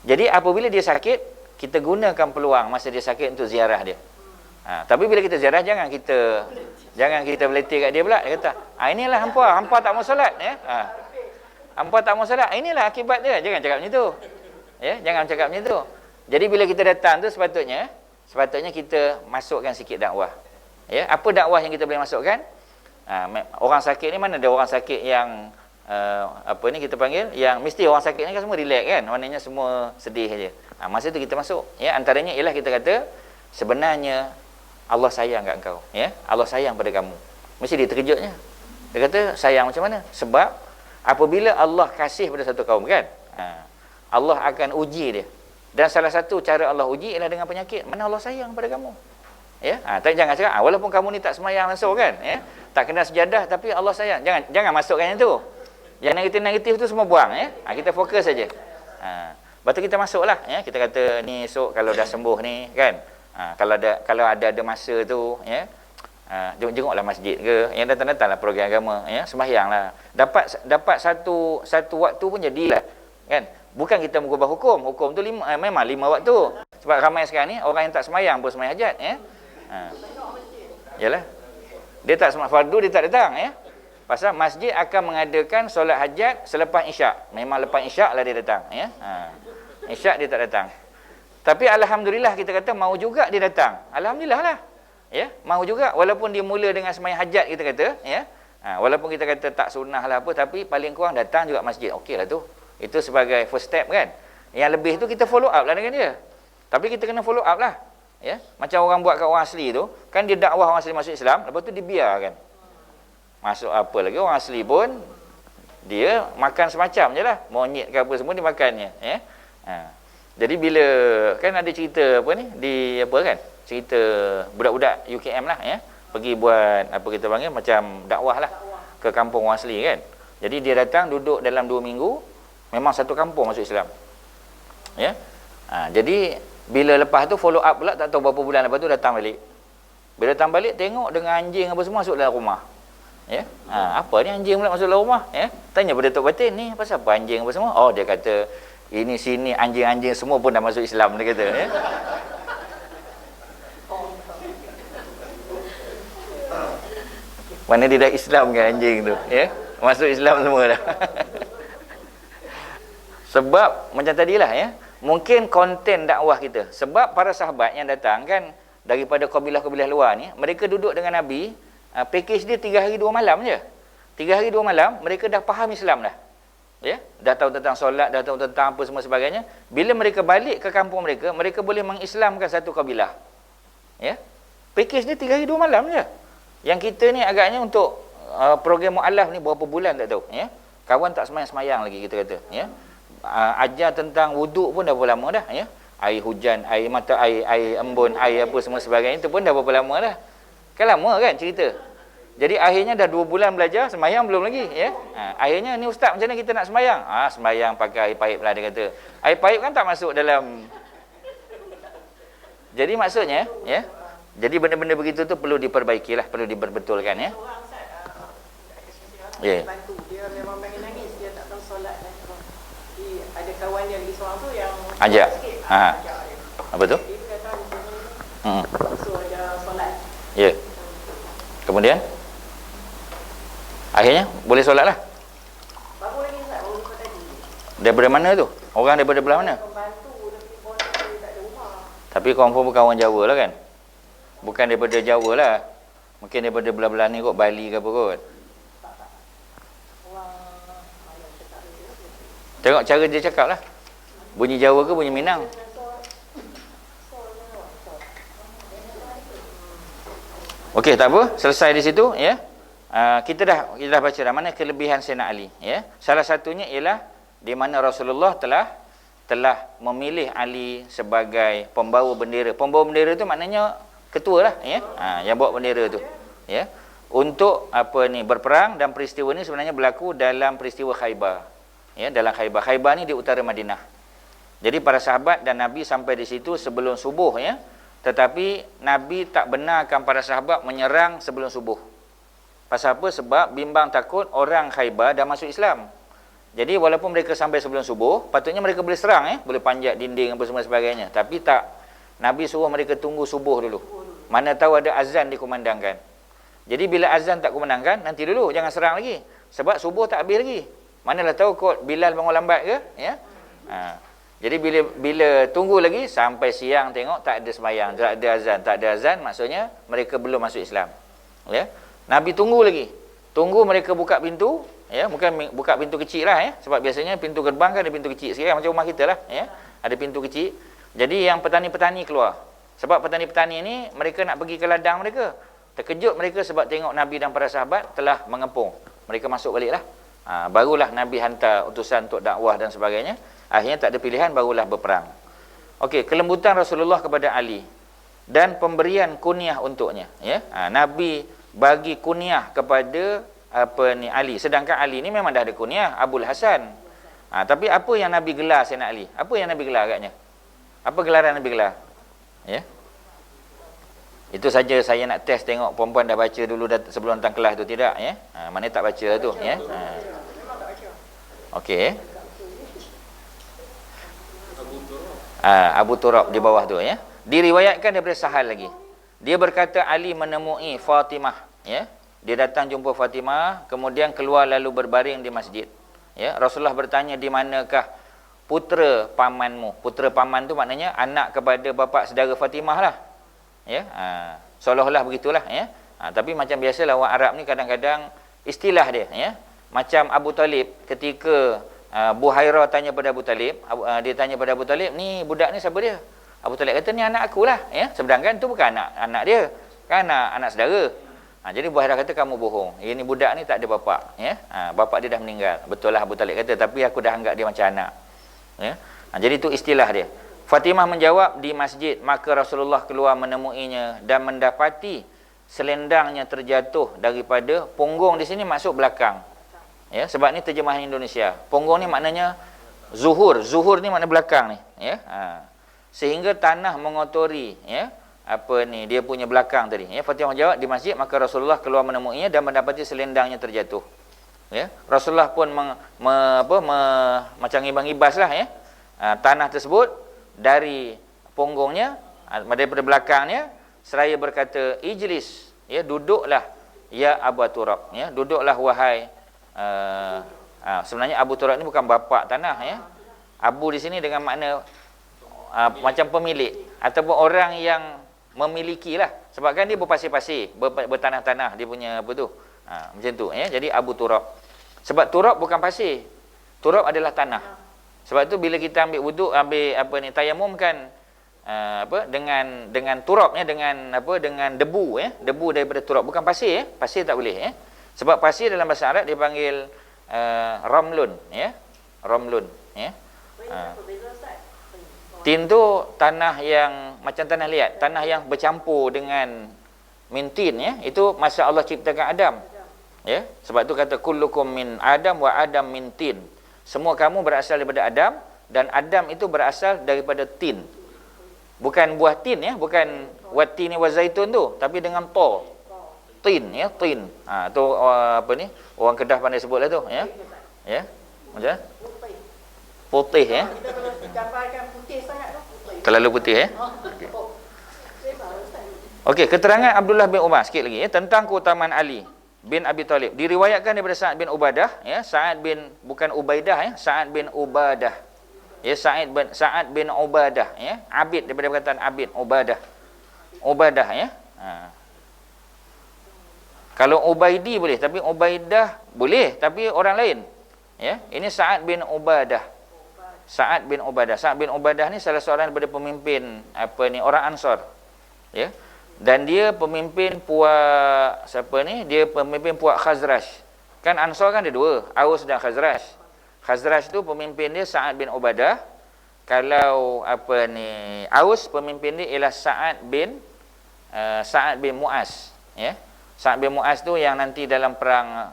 Jadi apabila dia sakit, kita gunakan peluang masa dia sakit untuk ziarah dia. Tapi bila kita ziarah, jangan kita beletir kat dia pula. Dia kata, inilah hampa tak mau solat, ya. Hampa tak mau solat, inilah akibat dia. Jangan cakap macam tu, ya. Jangan cakap macam tu. Jadi bila kita datang tu sepatutnya kita masukkan sikit dakwah, ya. Apa dakwah yang kita boleh masukkan? Orang sakit ni, mana ada orang sakit yang kita panggil, yang mesti orang sakit ni kan semua relax kan, maknanya semua sedih saja. Masa tu kita masuk, ya. Antaranya ialah kita kata sebenarnya Allah sayang kat engkau, ya. Allah sayang pada kamu. Mesti dia terkejutnya. Dia kata sayang macam mana? Sebab apabila Allah kasih pada satu kaum kan, Allah akan uji dia. Dan salah satu cara Allah uji ialah dengan penyakit. Mana Allah sayang pada kamu, ya. Tapi jangan cakap walaupun kamu ni tak semayang langsung kan, ya, tak kena sejadah, tapi Allah sayang. Jangan masukkan yang tu. Yang negatif tu semua buang, ya. Kita fokus saja. Lepas tu kita masuklah, ya. Kita kata ni esok kalau dah sembuh ni kan, kalau ada masa tu, ya, jenguklah masjid ke, yang datang-datanglah program agama, ya, sembahyanglah. Dapat satu waktu pun jadilah kan. Bukan kita mengubah hukum tu memang 5 waktu. Sebab ramai sekarang ni orang yang tak sembahyang pun sembahyang hajat, ya. Yalah. Dia tak sembahyang fardu, dia tak datang, ya. Pasal masjid akan mengadakan solat hajat selepas isyak. Memang lepas isyak lah dia datang, ya. Isyak dia tak datang. Tapi alhamdulillah kita kata mau juga dia datang. Alhamdulillah lah, ya. Mau juga walaupun dia mula dengan sembahyang hajat kita kata, ya. Walaupun kita kata tak sunnah lah apa, tapi paling kurang datang juga masjid. Okeylah tu. Itu sebagai first step kan. Yang lebih tu kita follow up lah dengan dia. Tapi kita kena follow up lah, ya. Macam orang buat kat orang asli tu, kan dia dakwah orang asli masuk Islam, lepas tu dibiarkan. Masuk apa lagi, orang asli pun dia makan semacam je lah, monyet ke apa semua dia makannya, ya. Jadi bila kan ada cerita apa ni di apa kan, cerita budak-budak UKM lah, ya, pergi buat apa kita panggil macam dakwah lah ke kampung orang asli kan. Jadi dia datang duduk dalam 2 minggu, memang satu kampung masuk Islam, ya. Jadi bila lepas tu follow up pula tak tahu berapa bulan lepas tu datang balik. Bila datang balik tengok dengan anjing apa semua masuk dalam rumah, ya. Apa ni anjing pula masuk dalam rumah, ya. Tanya pada Tok Batin, ni pasal apa anjing apa semua? Oh, dia kata ini sini anjing-anjing semua pun dah masuk Islam, dia kata, ya. Mana dia dah Islam kan anjing tu, ya. Masuk Islam semua dah. Sebab macam tadilah, ya, mungkin konten dakwah kita. Sebab para sahabat yang datang kan daripada kabilah-kabilah luar ni, mereka duduk dengan Nabi, package dia 3 hari 2 malam je. 3 hari 2 malam, mereka dah faham Islam dah. Ya, dah tahu tentang solat, dah tahu tentang apa semua sebagainya. Bila mereka balik ke kampung mereka, mereka boleh mengislamkan satu kabilah. Ya. Package dia 3 hari 2 malam je. Yang kita ni agaknya untuk program mualaf ni berapa bulan tak tahu, ya. Kawan tak semayang-semayang lagi kita kata, ya. Ajar tentang wuduk pun dah berapa lama dah, ya. Air hujan, air mata air embun, air apa semua sebagainya, itu pun dah berapa lama dah. Kan lama kan cerita. Jadi akhirnya dah 2 bulan belajar, semayang belum lagi, ya. Akhirnya ni ustaz, macam mana kita nak semayang? Semayang pakai air paip lah, dia kata. Air paip kan tak masuk dalam. Jadi maksudnya, ya. Jadi benda-benda begitu tu perlu diperbaikilah, perlu diperbetulkan, ya. Orang Ustaz, Ya. bantu dia memang pengen nangis, dia tak tahu solat dan jadi ada kawan dia lagi seorang tu yang Ajak. sikit, Ha. ajak dia. Apa tu? Dia kata macam Hmm. ni, so ada solat. Ya. Kemudian akhirnya boleh solat lah. Baru lagi Ustaz, baru lepas tadi. Daripada mana tu? Orang daripada belah mana? Pembantu tapi pun dia tak ada rumah. Tapi confirm bukan orang Jawa lah kan? Bukan daripada Jawa lah. Mungkin daripada belah-belah ni kot, Bali ke apa kot. Orang mana cakap dia. Tengok cara dia cakap lah. Bunyi Jawa ke bunyi Minang? Okey, tak apa. Selesai di situ, ya. Kita dah baca dah mana kelebihan Sayyidina Ali, ya. Salah satunya ialah di mana Rasulullah telah memilih Ali sebagai pembawa bendera. Pembawa bendera tu maknanya ketua lah, ya. Yang bawa bendera tu, ya. Untuk apa ni berperang, dan peristiwa ni sebenarnya berlaku dalam peristiwa Khaybar. Ya, dalam Khaybar. Khaybar ni di utara Madinah. Jadi para sahabat dan Nabi sampai di situ sebelum subuh, ya. Tetapi Nabi tak benarkan para sahabat menyerang sebelum subuh. Pasal apa? Sebab bimbang takut orang Khaybar dah masuk Islam. Jadi walaupun mereka sampai sebelum subuh, patutnya mereka boleh serang, boleh panjat dinding apa semua sebagainya. Tapi tak. Nabi suruh mereka tunggu subuh dulu. Mana tahu ada azan dikumandangkan. Jadi bila azan tak kumandangkan, nanti dulu, jangan serang lagi. Sebab subuh tak habis lagi. Manalah tahu kot Bilal bangun lambat ke, ya. Jadi bila tunggu lagi sampai siang, tengok tak ada sembahyang, tak ada azan, maksudnya mereka belum masuk Islam. Ya. Nabi tunggu lagi. Tunggu mereka buka pintu, ya, bukan buka pintu kecil lah, ya. Sebab biasanya pintu gerbang kan ada pintu kecil sikit, macam rumah kita lah, ya. Ada pintu kecil. Jadi yang petani-petani keluar. Sebab petani-petani ni mereka nak pergi ke ladang mereka. Terkejut mereka sebab tengok Nabi dan para sahabat telah mengepung. Mereka masuk baliklah. Barulah Nabi hantar utusan untuk dakwah dan sebagainya. Akhirnya tak ada pilihan, barulah berperang. Okey, kelembutan Rasulullah kepada Ali dan pemberian kunyah untuknya, ya. Nabi bagi kunyah kepada Ali. Sedangkan Ali ni memang dah ada kunyah, Abul Hasan. Tapi apa yang Nabi gelar Sayyidina Ali? Apa yang Nabi gelar agaknya? Apa gelaran Nabi gelar? Ya. Itu saja saya nak test tengok perempuan dah baca dulu sebelum datang kelas tu tidak, ya. Mana tak baca lah tu, ya. Okey. Abu Turab di bawah tu, ya. Diriwayatkan daripada Sahal lagi. Dia berkata Ali menemui Fatimah, ya. Dia datang jumpa Fatimah, kemudian keluar lalu berbaring di masjid. Ya, Rasulullah bertanya, di manakah putera pamanmu? Putera paman tu maknanya anak kepada bapa saudara Fatimah lah. Ya, seolah-olah begitulah, ya. Tapi macam biasalah orang Arab ni kadang-kadang istilah dia, ya. Macam Abu Talib ketika Buhairah tanya pada Abu Talib, dia tanya pada Abu Talib, ni budak ni siapa dia? Abu Talib kata, ni anak aku lah, ya. Sedangkan tu bukan anak dia, kan anak saudara. Jadi Buhairah kata, kamu bohong. Ini budak ni tak ada bapa, ya. Bapa dia dah meninggal. Betul lah Abu Talib kata, tapi aku dah anggap dia macam anak. Ya. Jadi itu istilah dia. Fatimah menjawab, di masjid. Maka Rasulullah keluar menemuinya dan mendapati selendangnya terjatuh daripada punggung. Di sini masuk belakang. Ya, sebab ni terjemahan Indonesia. Punggung ni maknanya zuhur. Zuhur ni makna belakang ni, ya. Sehingga tanah mengotori, ya, dia punya belakang tadi, ya. Fatimah menjawab, di masjid. Maka Rasulullah keluar menemuinya dan mendapati selendangnya terjatuh. Ya, Rasulullah pun macam ngibas lah, ya. Tanah tersebut dari punggungnya, daripada belakangnya, seraya berkata, ijlis, ya, duduklah ya Abu Turab, ya, duduklah wahai sebenarnya Abu Turab ni bukan bapa tanah, ya. Abu di sini dengan makna macam pemilik ataupun orang yang memiliki lah. Sebab kan dia berpasir-pasir, bertanah-tanah dia punya apa tu. Macam tu ya. Jadi Abu Turab. Sebab turab bukan pasir. Turab adalah tanah. Sebab tu bila kita ambil wuduk, ambil apa ni tayamum kan dengan turab ya, dengan debu ya, debu daripada turab, bukan pasir ya. Pasir tak boleh ya. Sebab pasir dalam bahasa Arab dipanggil ramlun ya. Ramlun ya. Tin tu tanah yang macam tanah liat, tanah yang bercampur dengan mintin ya. Itu masa Allah ciptakan Adam. Ya, sebab tu kata kullukum min Adam wa Adam min tin. Semua kamu berasal daripada Adam dan Adam itu berasal daripada tin. Bukan buah tin ya, bukan watini wa zaitun tu, tapi dengan ta. Tin ya, tin. Tu apa ni? Orang Kedah pandai sebutlah tu ya. Ya. Macam putih ya. Kita kalau gambarkan putih sangat tu putih. Terlalu putih ya. Okey, keterangan Abdullah bin Umar sikit lagi ya tentang keutamaan Ali bin Abi Talib. Diriwayatkan daripada Sa'ad bin Ubadah ya, Sa'ad bin bukan Ubaidah ya, Sa'ad bin Ubadah. Ya, Sa'ad bin Ubadah ya, Abid daripada perkataan Abid, Ubadah. Ubadah ya. Kalau Ubaidi boleh, tapi Ubaidah boleh, tapi orang lain. Ya, ini Sa'ad bin Ubadah. Sa'ad bin Ubadah. Sa'ad bin Ubadah ni salah seorang daripada pemimpin orang Ansar. Ya. Dan dia pemimpin puak dia pemimpin puak Khazraj. Kan Ansar kan ada dua, Aus dan Khazraj. Khazraj tu pemimpin dia Sa'ad bin Ubadah. Kalau Aus pemimpin dia ialah Sa'ad bin Mu'az, ya. Sa'ad bin Mu'az tu yang nanti dalam perang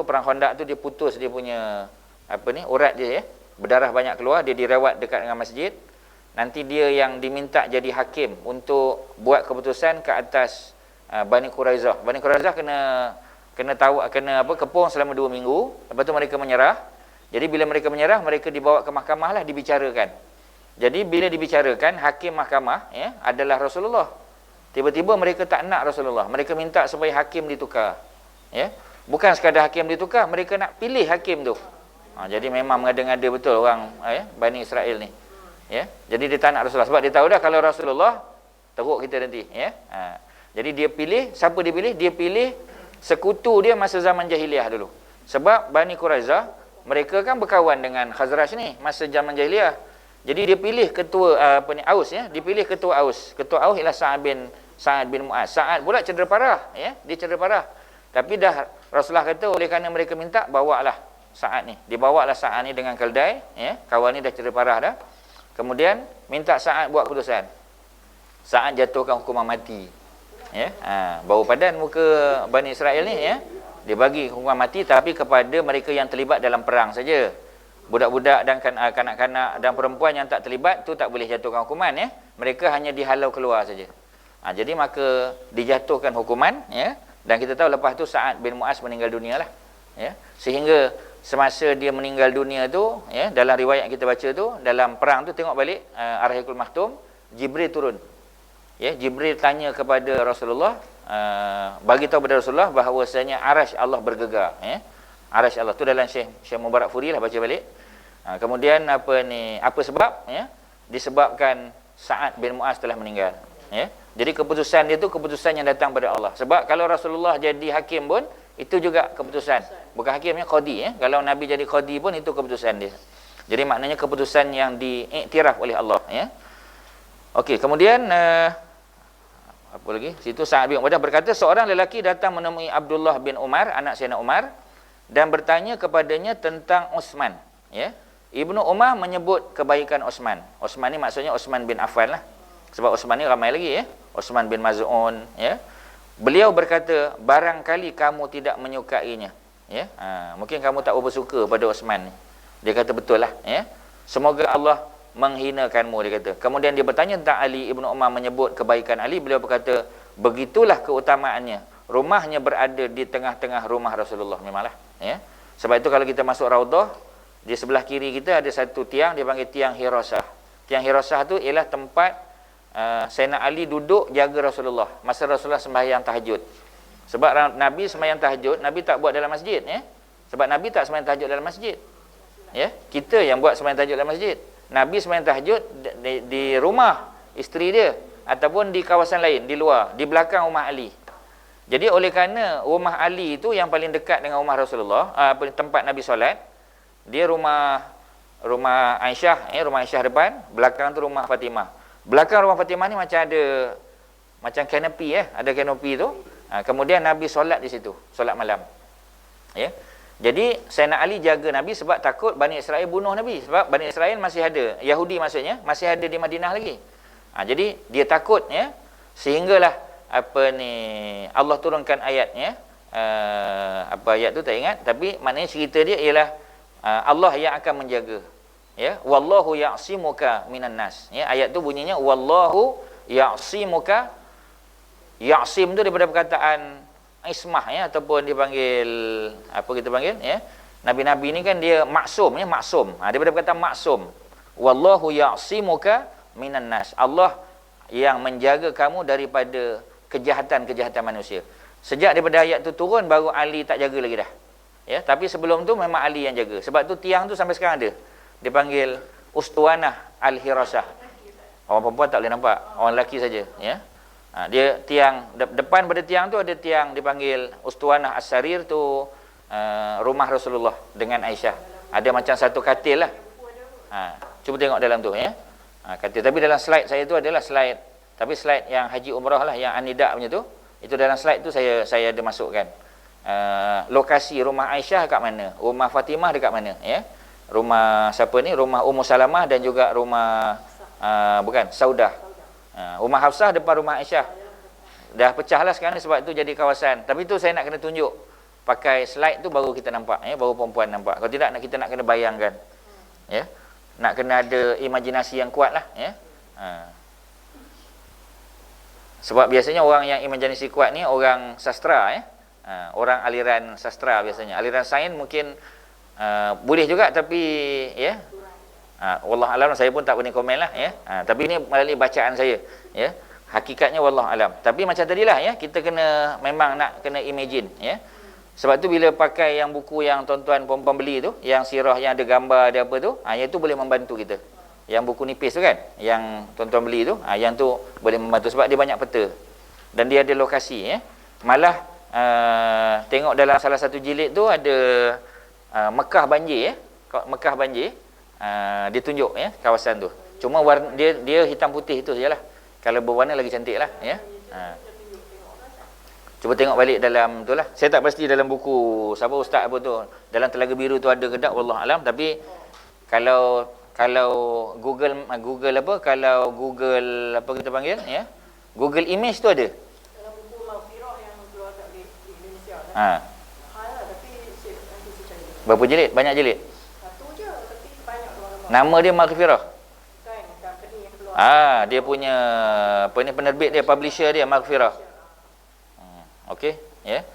Khandaq tu dia putus dia punya urat dia ya. Berdarah banyak keluar, dia dirawat dekat dengan masjid. Nanti dia yang diminta jadi hakim untuk buat keputusan ke atas Bani Quraizah. Bani Quraizah kena kepung selama 2 minggu. Lepas tu mereka menyerah. Jadi bila mereka menyerah, mereka dibawa ke mahkamah lah, dibicarakan. Jadi bila dibicarakan, hakim mahkamah ya adalah Rasulullah. Tiba-tiba mereka tak nak Rasulullah. Mereka minta supaya hakim ditukar. Ya. Bukan sekadar hakim ditukar, mereka nak pilih hakim tu. Jadi memang mengada-ngada betul orang Bani Israel ni. Ya, jadi dia tak nak Rasulullah sebab dia tahu dah kalau Rasulullah teruk kita nanti ya. Jadi dia pilih, siapa dia pilih? Dia pilih sekutu dia masa zaman jahiliah dulu. Sebab Bani Quraizah mereka kan berkawan dengan Khazraj ni masa zaman jahiliah. Jadi dia pilih ketua Aus ya, dipilih ketua Aus. Ketua Aus ialah Sa'ad bin Mu'az. Sa'ad pula cedera parah ya, dia cedera parah. Tapi dah Rasulullah kata oleh kerana mereka minta bawalah Sa'ad ni. Dibawalah Sa'ad ni dengan keldai ya, kawan ni dah cedera parah dah. Kemudian minta Sa'ad buat keputusan. Sa'ad jatuhkan hukuman mati. Ya, bau padan muka Bani Israel ni ya. Dia bagi hukuman mati tapi kepada mereka yang terlibat dalam perang saja. Budak-budak dan kanak-kanak dan perempuan yang tak terlibat tu tak boleh jatuhkan hukuman ya. Mereka hanya dihalau keluar saja. Jadi maka dijatuhkan hukuman ya. Dan kita tahu lepas tu Sa'ad bin Mu'az meninggal dunia lah. Ya. Sehingga semasa dia meninggal dunia tu ya, dalam riwayat kita baca tu, dalam perang tu tengok balik Ar-Rahiqul Maktum, Jibril turun. Ya, Jibril tanya kepada Rasulullah, bagi tahu kepada Rasulullah bahawasanya arasy Allah bergegar ya. Arasy Allah tu dalam Syekh Mubarak Furi lah baca balik. Kemudian apa sebab ya? Disebabkan Sa'ad bin Mu'az telah meninggal ya. Jadi keputusan dia tu keputusan yang datang pada Allah. Sebab kalau Rasulullah jadi hakim pun itu juga keputusan. Bukan hakimnya qadi ya. Kalau Nabi jadi qadi pun itu keputusan dia. Jadi maknanya keputusan yang diiktiraf oleh Allah ya. Okey, kemudian apa lagi? Situ Sa'ad bin Ubadah berkata seorang lelaki datang menemui Abdullah bin Umar, anak Sayyidina Umar, dan bertanya kepadanya tentang Utsman ya. Ibnu Umar menyebut kebaikan Utsman. Utsman ni maksudnya Utsman bin Affan lah. Sebab Utsman ni ramai lagi ya. Utsman bin Maz'un ya. Beliau berkata, barangkali kamu tidak menyukainya. Ya? Mungkin kamu tak bersuka pada Utsman ni. Dia kata betul lah. Ya? Semoga Allah menghinakanmu, dia kata. Kemudian dia bertanya tentang Ali. Ibnu Umar menyebut kebaikan Ali. Beliau berkata, begitulah keutamaannya. Rumahnya berada di tengah-tengah rumah Rasulullah. Memanglah. Ya? Sebab itu kalau kita masuk Raudah, di sebelah kiri kita ada satu tiang, dia panggil tiang Hirasah. Tiang Hirasah tu ialah tempat Sayyidina Ali duduk jaga Rasulullah masa Rasulullah sembahyang tahajud. Sebab Nabi sembahyang tahajud, Nabi tak buat dalam masjid ya. Sebab Nabi tak sembahyang tahajud dalam masjid. Ya, kita yang buat sembahyang tahajud dalam masjid. Nabi sembahyang tahajud di rumah isteri dia ataupun di kawasan lain, di luar, di belakang rumah Ali. Jadi oleh kerana rumah Ali itu yang paling dekat dengan rumah Rasulullah, tempat Nabi solat, dia rumah Aisyah, rumah Aisyah depan, belakang tu rumah Fatimah. Belakang rumah Fatimah ni macam ada macam kanopi, ada kanopi tu. Kemudian Nabi solat di situ, solat malam. Ya. Jadi Sayyidina Ali jaga Nabi sebab takut Bani Israel bunuh Nabi, sebab Bani Israel masih ada, Yahudi maksudnya masih ada di Madinah lagi. Jadi dia takut, ya, sehinggalah Allah turunkan ayatnya, apa ayat tu tak ingat, tapi maknanya cerita dia ialah Allah yang akan menjaga, ya, wallahu ya'simuka minan nas, ya, ayat tu bunyinya wallahu ya'simuka. Ya'sim tu daripada perkataan ismah, ya, ataupun dipanggil apa kita panggil, ya, nabi-nabi ni kan dia maksum, ya, maksum, daripada perkataan maksum, wallahu ya'simuka minan nas, Allah yang menjaga kamu daripada kejahatan-kejahatan manusia. Sejak daripada ayat tu turun baru Ali tak jaga lagi dah, ya, tapi sebelum tu memang Ali yang jaga. Sebab tu tiang tu sampai sekarang ada, dipanggil Ustuanah Al-Hirasah. Orang perempuan tak boleh nampak, orang lelaki saja, ya. Dia tiang depan pada tiang tu ada tiang dipanggil Ustuanah As-Sarir tu, rumah Rasulullah dengan Aisyah. Ada macam satu katil lah. Cuba tengok dalam tu, ya. Katil. Tapi dalam slide saya tu adalah slide, tapi slide yang Haji Umrah lah, yang An-Nida punya tu. Itu dalam slide tu saya ada masukkan lokasi rumah Aisyah dekat mana, rumah Fatimah dekat mana, ya. Rumah siapa ni? Rumah Ummu Salamah dan juga rumah Saudah. Rumah Hafsah depan rumah Aisyah. Dah pecah lah sekarang sebab itu jadi kawasan. Tapi tu saya nak kena tunjuk pakai slide tu baru kita nampak, ya, baru perempuan nampak. Kalau tidak kita nak kena bayangkan, ya. Nak kena ada imajinasi yang kuat lah, ya. Sebab biasanya orang yang imajinasi kuat ni orang sastra, ya. Orang aliran sastra biasanya. Aliran sains mungkin boleh juga, tapi, ya, wallah alam, saya pun tak boleh komen lah, ya. Tapi ini melalui bacaan saya, ya. Hakikatnya wallah alam. Tapi macam tadilah, ya, kita kena memang nak kena imagine, ya. Sebab tu bila pakai yang buku yang tuan-tuan perempuan beli tu, yang sirah yang ada gambar ada apa tu, yang tu boleh membantu kita. Yang buku nipis tu kan, yang tuan-tuan beli tu, yang tu boleh membantu sebab dia banyak peta dan dia ada lokasi, ya. Malah tengok dalam salah satu jilid tu ada Mekah banjir, ya. Mekah banjir, dia tunjuk, ya, kawasan tu. Cuma warna dia hitam putih itu sajalah. Kalau berwarna lagi cantik lah, ya. Cuba tengok balik dalam tu lah. Saya tak pasti dalam buku siapa ustaz apa tu, dalam Telaga Biru tu ada ke tak, wallah alam. Tapi kalau Google apa, kalau Google apa kita panggil, ya, Google Image tu ada. Dalam buku Maghfirah yang keluar di Indonesia. Tapi nanti saya cari. Berapa jilid? Banyak jilid? Satu je, tapi banyak gambar. Nama dia Maghfirah. Kan, company yang keluar. Dia punya apa ni, penerbit dia, publisher dia Maghfirah. Okey, ya.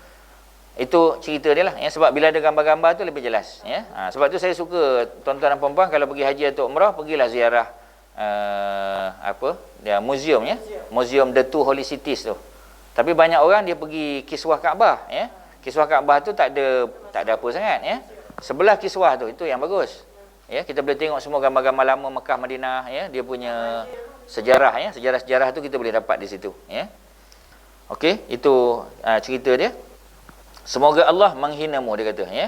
Itu cerita dia lah, ya, sebab bila ada gambar-gambar tu lebih jelas, ya. Sebab tu saya suka tuan-tuan dan puan-puan kalau pergi haji atau umrah, pergilah ziarah museum, ya. Museum The Two Holy Cities tu. Tapi banyak orang dia pergi Kiswah Kaabah, ya. Kiswah Kaabah tu tak ada apa sangat, ya. Sebelah kiswah tu, itu yang bagus. Ya, kita boleh tengok semua gambar-gambar lama Mekah Madinah, ya. Dia punya sejarah, ya. Sejarah-sejarah tu kita boleh dapat di situ, ya. Okey, itu cerita dia. Semoga Allah menghinamu, dia kata, ya.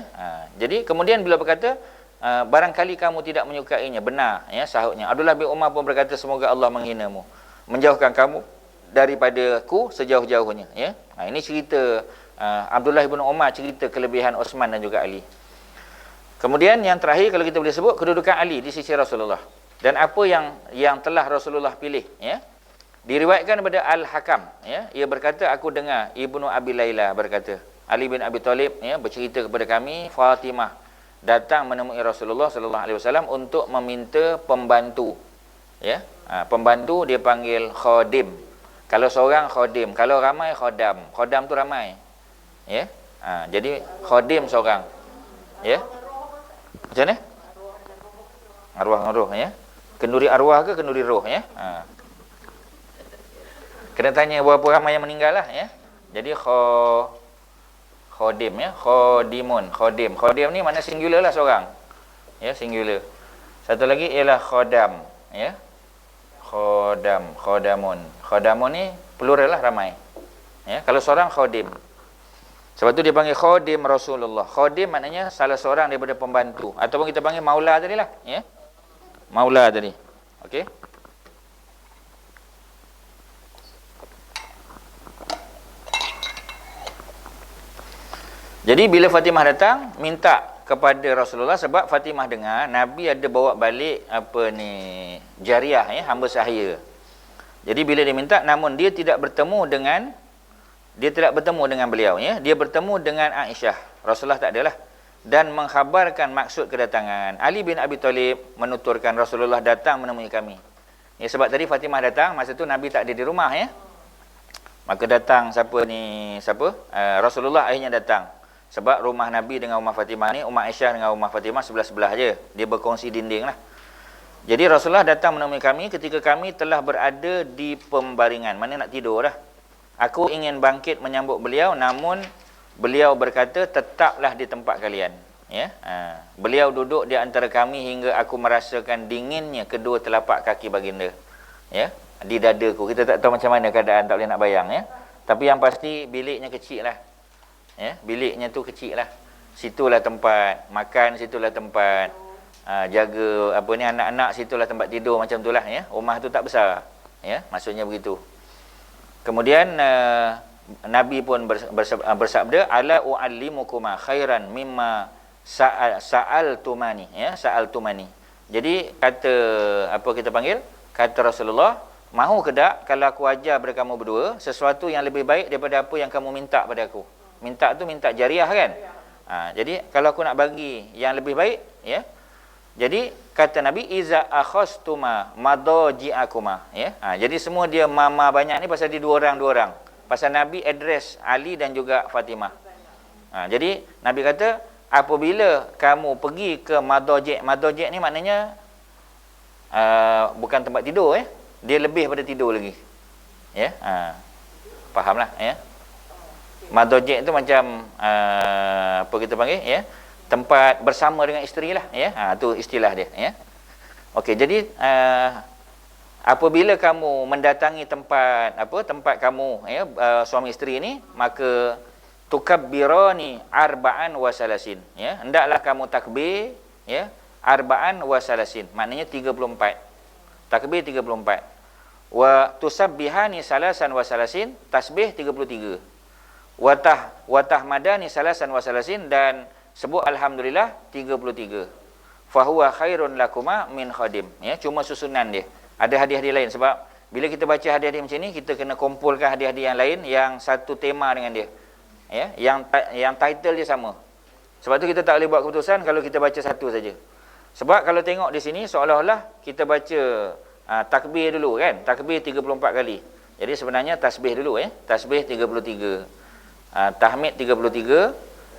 Jadi kemudian bila berkata barangkali kamu tidak menyukainya, benar, ya, sahutnya. Abdullah bin Umar pun berkata semoga Allah menghinamu, menjauhkan kamu daripadaku sejauh-jauhnya, ya. Ini cerita Abdullah bin Umar, cerita kelebihan Osman dan juga Ali. Kemudian yang terakhir kalau kita boleh sebut kedudukan Ali di sisi Rasulullah dan apa yang telah Rasulullah pilih, ya. Diriwayatkan daripada Al-Hakam, ya, ia berkata aku dengar Ibnu Abi Layla berkata Ali bin Abi Talib, ya, bercerita kepada kami Fatimah datang menemui Rasulullah sallallahu alaihi wasallam untuk meminta pembantu, ya. Pembantu dia panggil khadim. Kalau seorang khadim, kalau ramai khodam. Khodam tu ramai, ya. Jadi khadim seorang, ya. Macam mana? Arwah, ya. Kenduri arwah ke kenduri roh, ya. Kena tanya berapa ramai yang meninggal lah, ya. Jadi khodim, ya, khodimun, khodim. Khodim ni mana singular lah seorang, ya, singular. Satu lagi ialah khodam, ya. Khadamun. Khadamun ni plural lah, ramai. Ya, kalau seorang khadim. Sebab tu dia panggil khadim Rasulullah. Khadim maknanya salah seorang daripada pembantu, ataupun kita panggil maula tadi lah, ya. Maula tadi. Okey. Jadi bila Fatimah datang, minta kepada Rasulullah, sebab Fatimah dengar Nabi ada bawa balik jariah, ya, hamba sahaya. Jadi bila dia minta, namun dia tidak bertemu dengan beliau, ya. Dia bertemu dengan Aisyah. Rasulullah tak adalah, dan mengkhabarkan maksud kedatangan. Ali bin Abi Thalib menuturkan Rasulullah datang menemui kami. Ya, sebab tadi Fatimah datang, masa tu Nabi tak ada di rumah, ya. Maka datang Rasulullah akhirnya datang. Sebab rumah Nabi dengan rumah Fatimah ni, rumah Aisyah dengan rumah Fatimah sebelah-sebelah je. Dia berkongsi dinding lah. Jadi Rasulullah datang menemui kami ketika kami telah berada di pembaringan. Mana nak tidur dah. Aku ingin bangkit menyambut beliau, namun beliau berkata, tetaplah di tempat kalian. Ya, beliau duduk di antara kami hingga aku merasakan dinginnya kedua telapak kaki baginda. Ya, di dadaku. Kita tak tahu macam mana keadaan, tak boleh nak bayang, ya. Tapi yang pasti biliknya kecil lah. Ya, biliknya tu kecil lah. Situlah tempat makan, situlah tempat jaga anak-anak, situlah tempat tidur, macam tu lah, ya. Rumah tu tak besar, ya, maksudnya begitu. Kemudian Nabi pun bersabda, ala u'allimukuma khairan mimma sa'altumani, ya, sa'altumani. Jadi kata Rasulullah, mahu ke tak kalau aku ajar kepada kamu berdua sesuatu yang lebih baik daripada apa yang kamu minta pada aku? Minta tu minta jariah, kan? Jadi kalau aku nak bagi yang lebih baik, ya. Jadi kata Nabi, iza akhastuma madaji'akuma, ya. Jadi semua dia mama banyak ni pasal dia dua orang. Pasal Nabi address Ali dan juga Fatimah. Jadi Nabi kata, apabila kamu pergi ke madaji' ni maknanya bukan tempat tidur, ya. Dia lebih pada tidur lagi. Ya. Fahamlah, ya. Madaji' itu macam apa kita panggil, ya, tempat bersama dengan isteri lah, ya. Tu istilah dia, ya. Okey, jadi apabila kamu mendatangi tempat kamu, ya, suami isteri ni, maka tukabbirani arba'an wa salasin, ya. Hendaklah kamu takbir, ya, arba'an wa salasin, maknanya 34. Takbir 34. Wa tusabbihani salasan wa salasin, tasbih 33. Watah madani salasan wa salasin, dan sebut alhamdulillah 33. Fahuwa khairun lakuma min khadim, ya. Cuma susunan dia, ada hadiah-hadiah lain. Sebab bila kita baca hadiah-hadiah macam ni, kita kena kumpulkan hadiah-hadiah yang lain yang satu tema dengan dia, ya, yang title dia sama. Sebab tu kita tak boleh buat keputusan kalau kita baca satu saja. Sebab kalau tengok di sini seolah-olah kita baca takbir dulu, kan? Takbir 34 kali. Jadi sebenarnya tasbih dulu, ya. Tasbih 33. Tahmid 33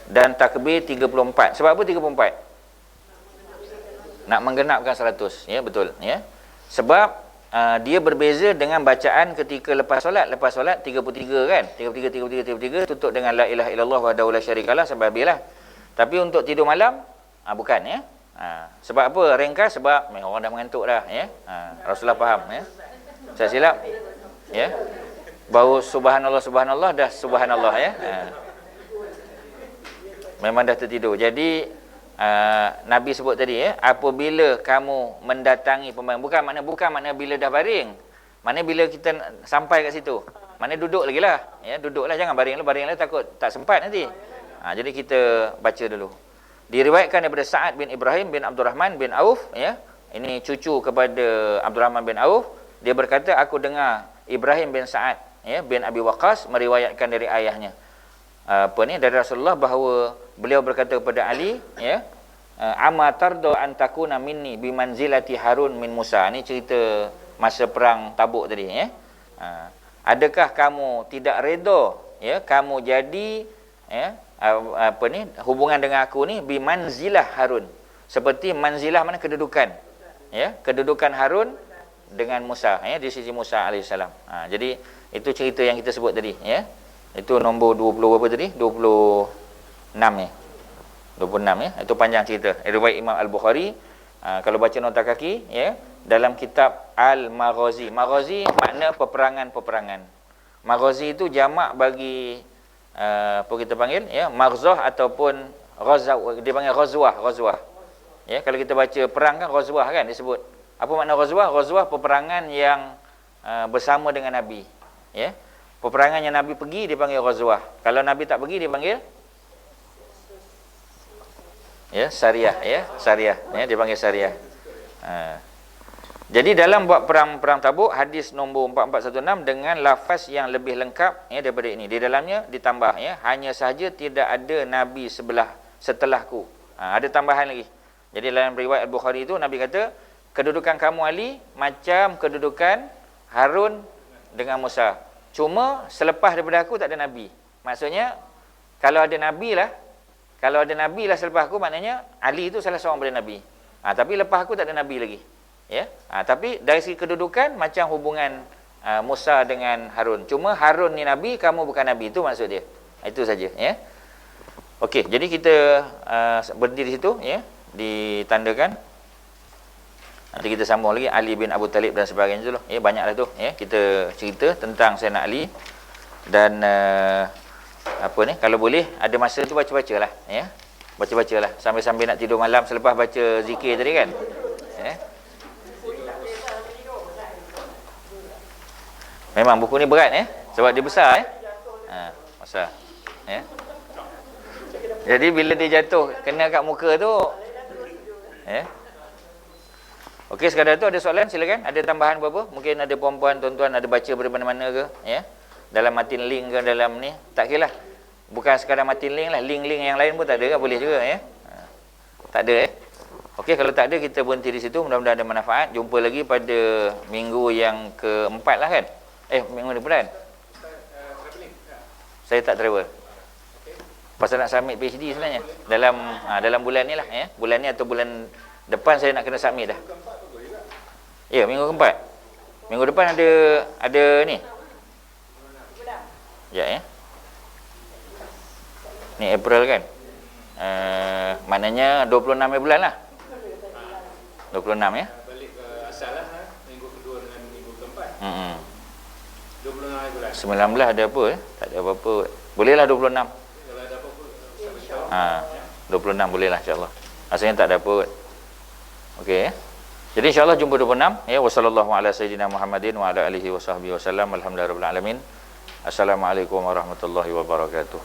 dan takbir 34. Sebab apa 34? Nak menggenapkan 100, ya, betul, ya. Sebab dia berbeza dengan bacaan ketika lepas solat 33, kan? 33 tutup dengan la ilaha illallah wahdahu la syarikalah sampai habislah. Tapi untuk tidur malam bukan, ya. Sebab apa? Ringkas, sebab orang dah mengantuk dah, ya. Rasulullah faham, ya. Saya silap, ya. Baru subhanallah dah subhanallah, ya. Memang dah tertidur. Jadi Nabi sebut tadi, ya, apabila kamu mendatangi pembaringan, bukan makna bila dah baring. Makna bila kita sampai kat situ. Makna duduk lagi lah, ya, duduklah, jangan baring takut tak sempat nanti. Jadi kita baca dulu. Diriwayatkan daripada Sa'ad bin Ibrahim bin Abdurrahman bin Auf, ya. Ini cucu kepada Abdurrahman bin Auf. Dia berkata, aku dengar Ibrahim bin Sa'ad, ya, bin Abi Waqqas meriwayatkan dari ayahnya dari Rasulullah, bahawa beliau berkata kepada Ali, ya, amma tardo antakuna minni bimanzilati Harun min Musa. Ini cerita masa perang Tabuk tadi, ya. Adakah kamu tidak redha, ya, kamu jadi, ya, hubungan dengan aku ni bimanzilah Harun, seperti manzilah mana kedudukan, ya, kedudukan Harun dengan Musa, ya, di sisi Musa alaihissalam. Jadi itu cerita yang kita sebut tadi, ya. Itu nombor 20 berapa tadi? 26, ya. 26, ya. Itu panjang cerita. Riwayat Imam Al-Bukhari. Kalau baca nota kaki, ya, dalam kitab Al-Maghazi. Maghazi makna peperangan-peperangan. Maghazi itu jamak bagi apa kita panggil, ya, maghzah ataupun ghazwa, dia panggil ghazwah. Ya, kalau kita baca perang kan ghazwah kan disebut. Apa makna ghazwah? Ghazwah peperangan yang bersama dengan Nabi. Ya. Peperangan yang Nabi pergi dipanggil ghazwah. Kalau Nabi tak pergi dipanggil ya syariah, ya syariah, ya dipanggil syariah. Jadi dalam buat perang Tabuk, hadis nombor 4416 dengan lafaz yang lebih lengkap, ya, daripada ini. Di dalamnya ditambah, ya, hanya sahaja tidak ada nabi setelahku. Ada tambahan lagi. Jadi dalam riwayat Al-Bukhari itu Nabi kata kedudukan kamu Ali macam kedudukan Harun dengan Musa. Cuma selepas daripada aku tak ada nabi. Maksudnya kalau ada nabi lah selepas aku, maknanya Ali itu salah seorang daripada nabi. Tapi lepas aku tak ada nabi lagi. Ya. Tapi dari segi kedudukan macam hubungan Musa dengan Harun. Cuma Harun ni nabi, kamu bukan nabi, itu maksud dia. Itu saja, ya. Okey, jadi kita berhenti di situ, ya, ditandakan. Nanti kita sambung lagi Ali bin Abu Talib dan sebagainya dulu. Ya, banyaklah tu, ya, kita cerita tentang Sayyidina Ali. Dan apa ni, kalau boleh ada masa tu baca-bacalah, ya. Baca-bacalah sambil-sambil nak tidur malam selepas baca zikir tadi kan. Ya. Memang buku ni berat, ya, sebab dia besar, ya. Besar, ya. Jadi bila dia jatuh kena kat muka tu, ya. Okey, sekadar tu ada soalan silakan. Ada tambahan apa-apa? Mungkin ada puan-puan, tuan-tuan ada baca dari mana-mana ke, ya. Dalam matin link ke dalam ni, tak kira lah. Bukan sekadar matin link lah, link-link yang lain pun tak ada kan, boleh juga, ya. Tak ada, ya. Okey, kalau tak ada kita berhenti di situ. Mudah-mudahan ada manfaat. Jumpa lagi pada minggu yang keempat lah kan. Minggu depan. Saya tak travel. Pasal nak submit PhD sebenarnya. Dalam bulan ni lah, ya. Bulan ni atau bulan depan saya nak kena submit dah. Ya, minggu keempat. Minggu depan ada ni. Ya, ya. Ni April kan. Maknanya 26 bulan lah. 26, ya. Balik ke asal lah, minggu kedua dengan minggu keempat. 26 bulan. 19 ada apa, ya? Tak ada apa-apa. Bolehlah 26. Kalau ada apa-apa, 26 bolehlah insya-Allah. Asalnya tak ada apa. Okey, ya. Jadi insya-Allah jumpa 26, ya. Wassallallahu ala sayyidina Muhammadin wa ala alihi wasahbihi wasallam. Alhamdulillahirabbil alamin. Assalamualaikum warahmatullahi wabarakatuh.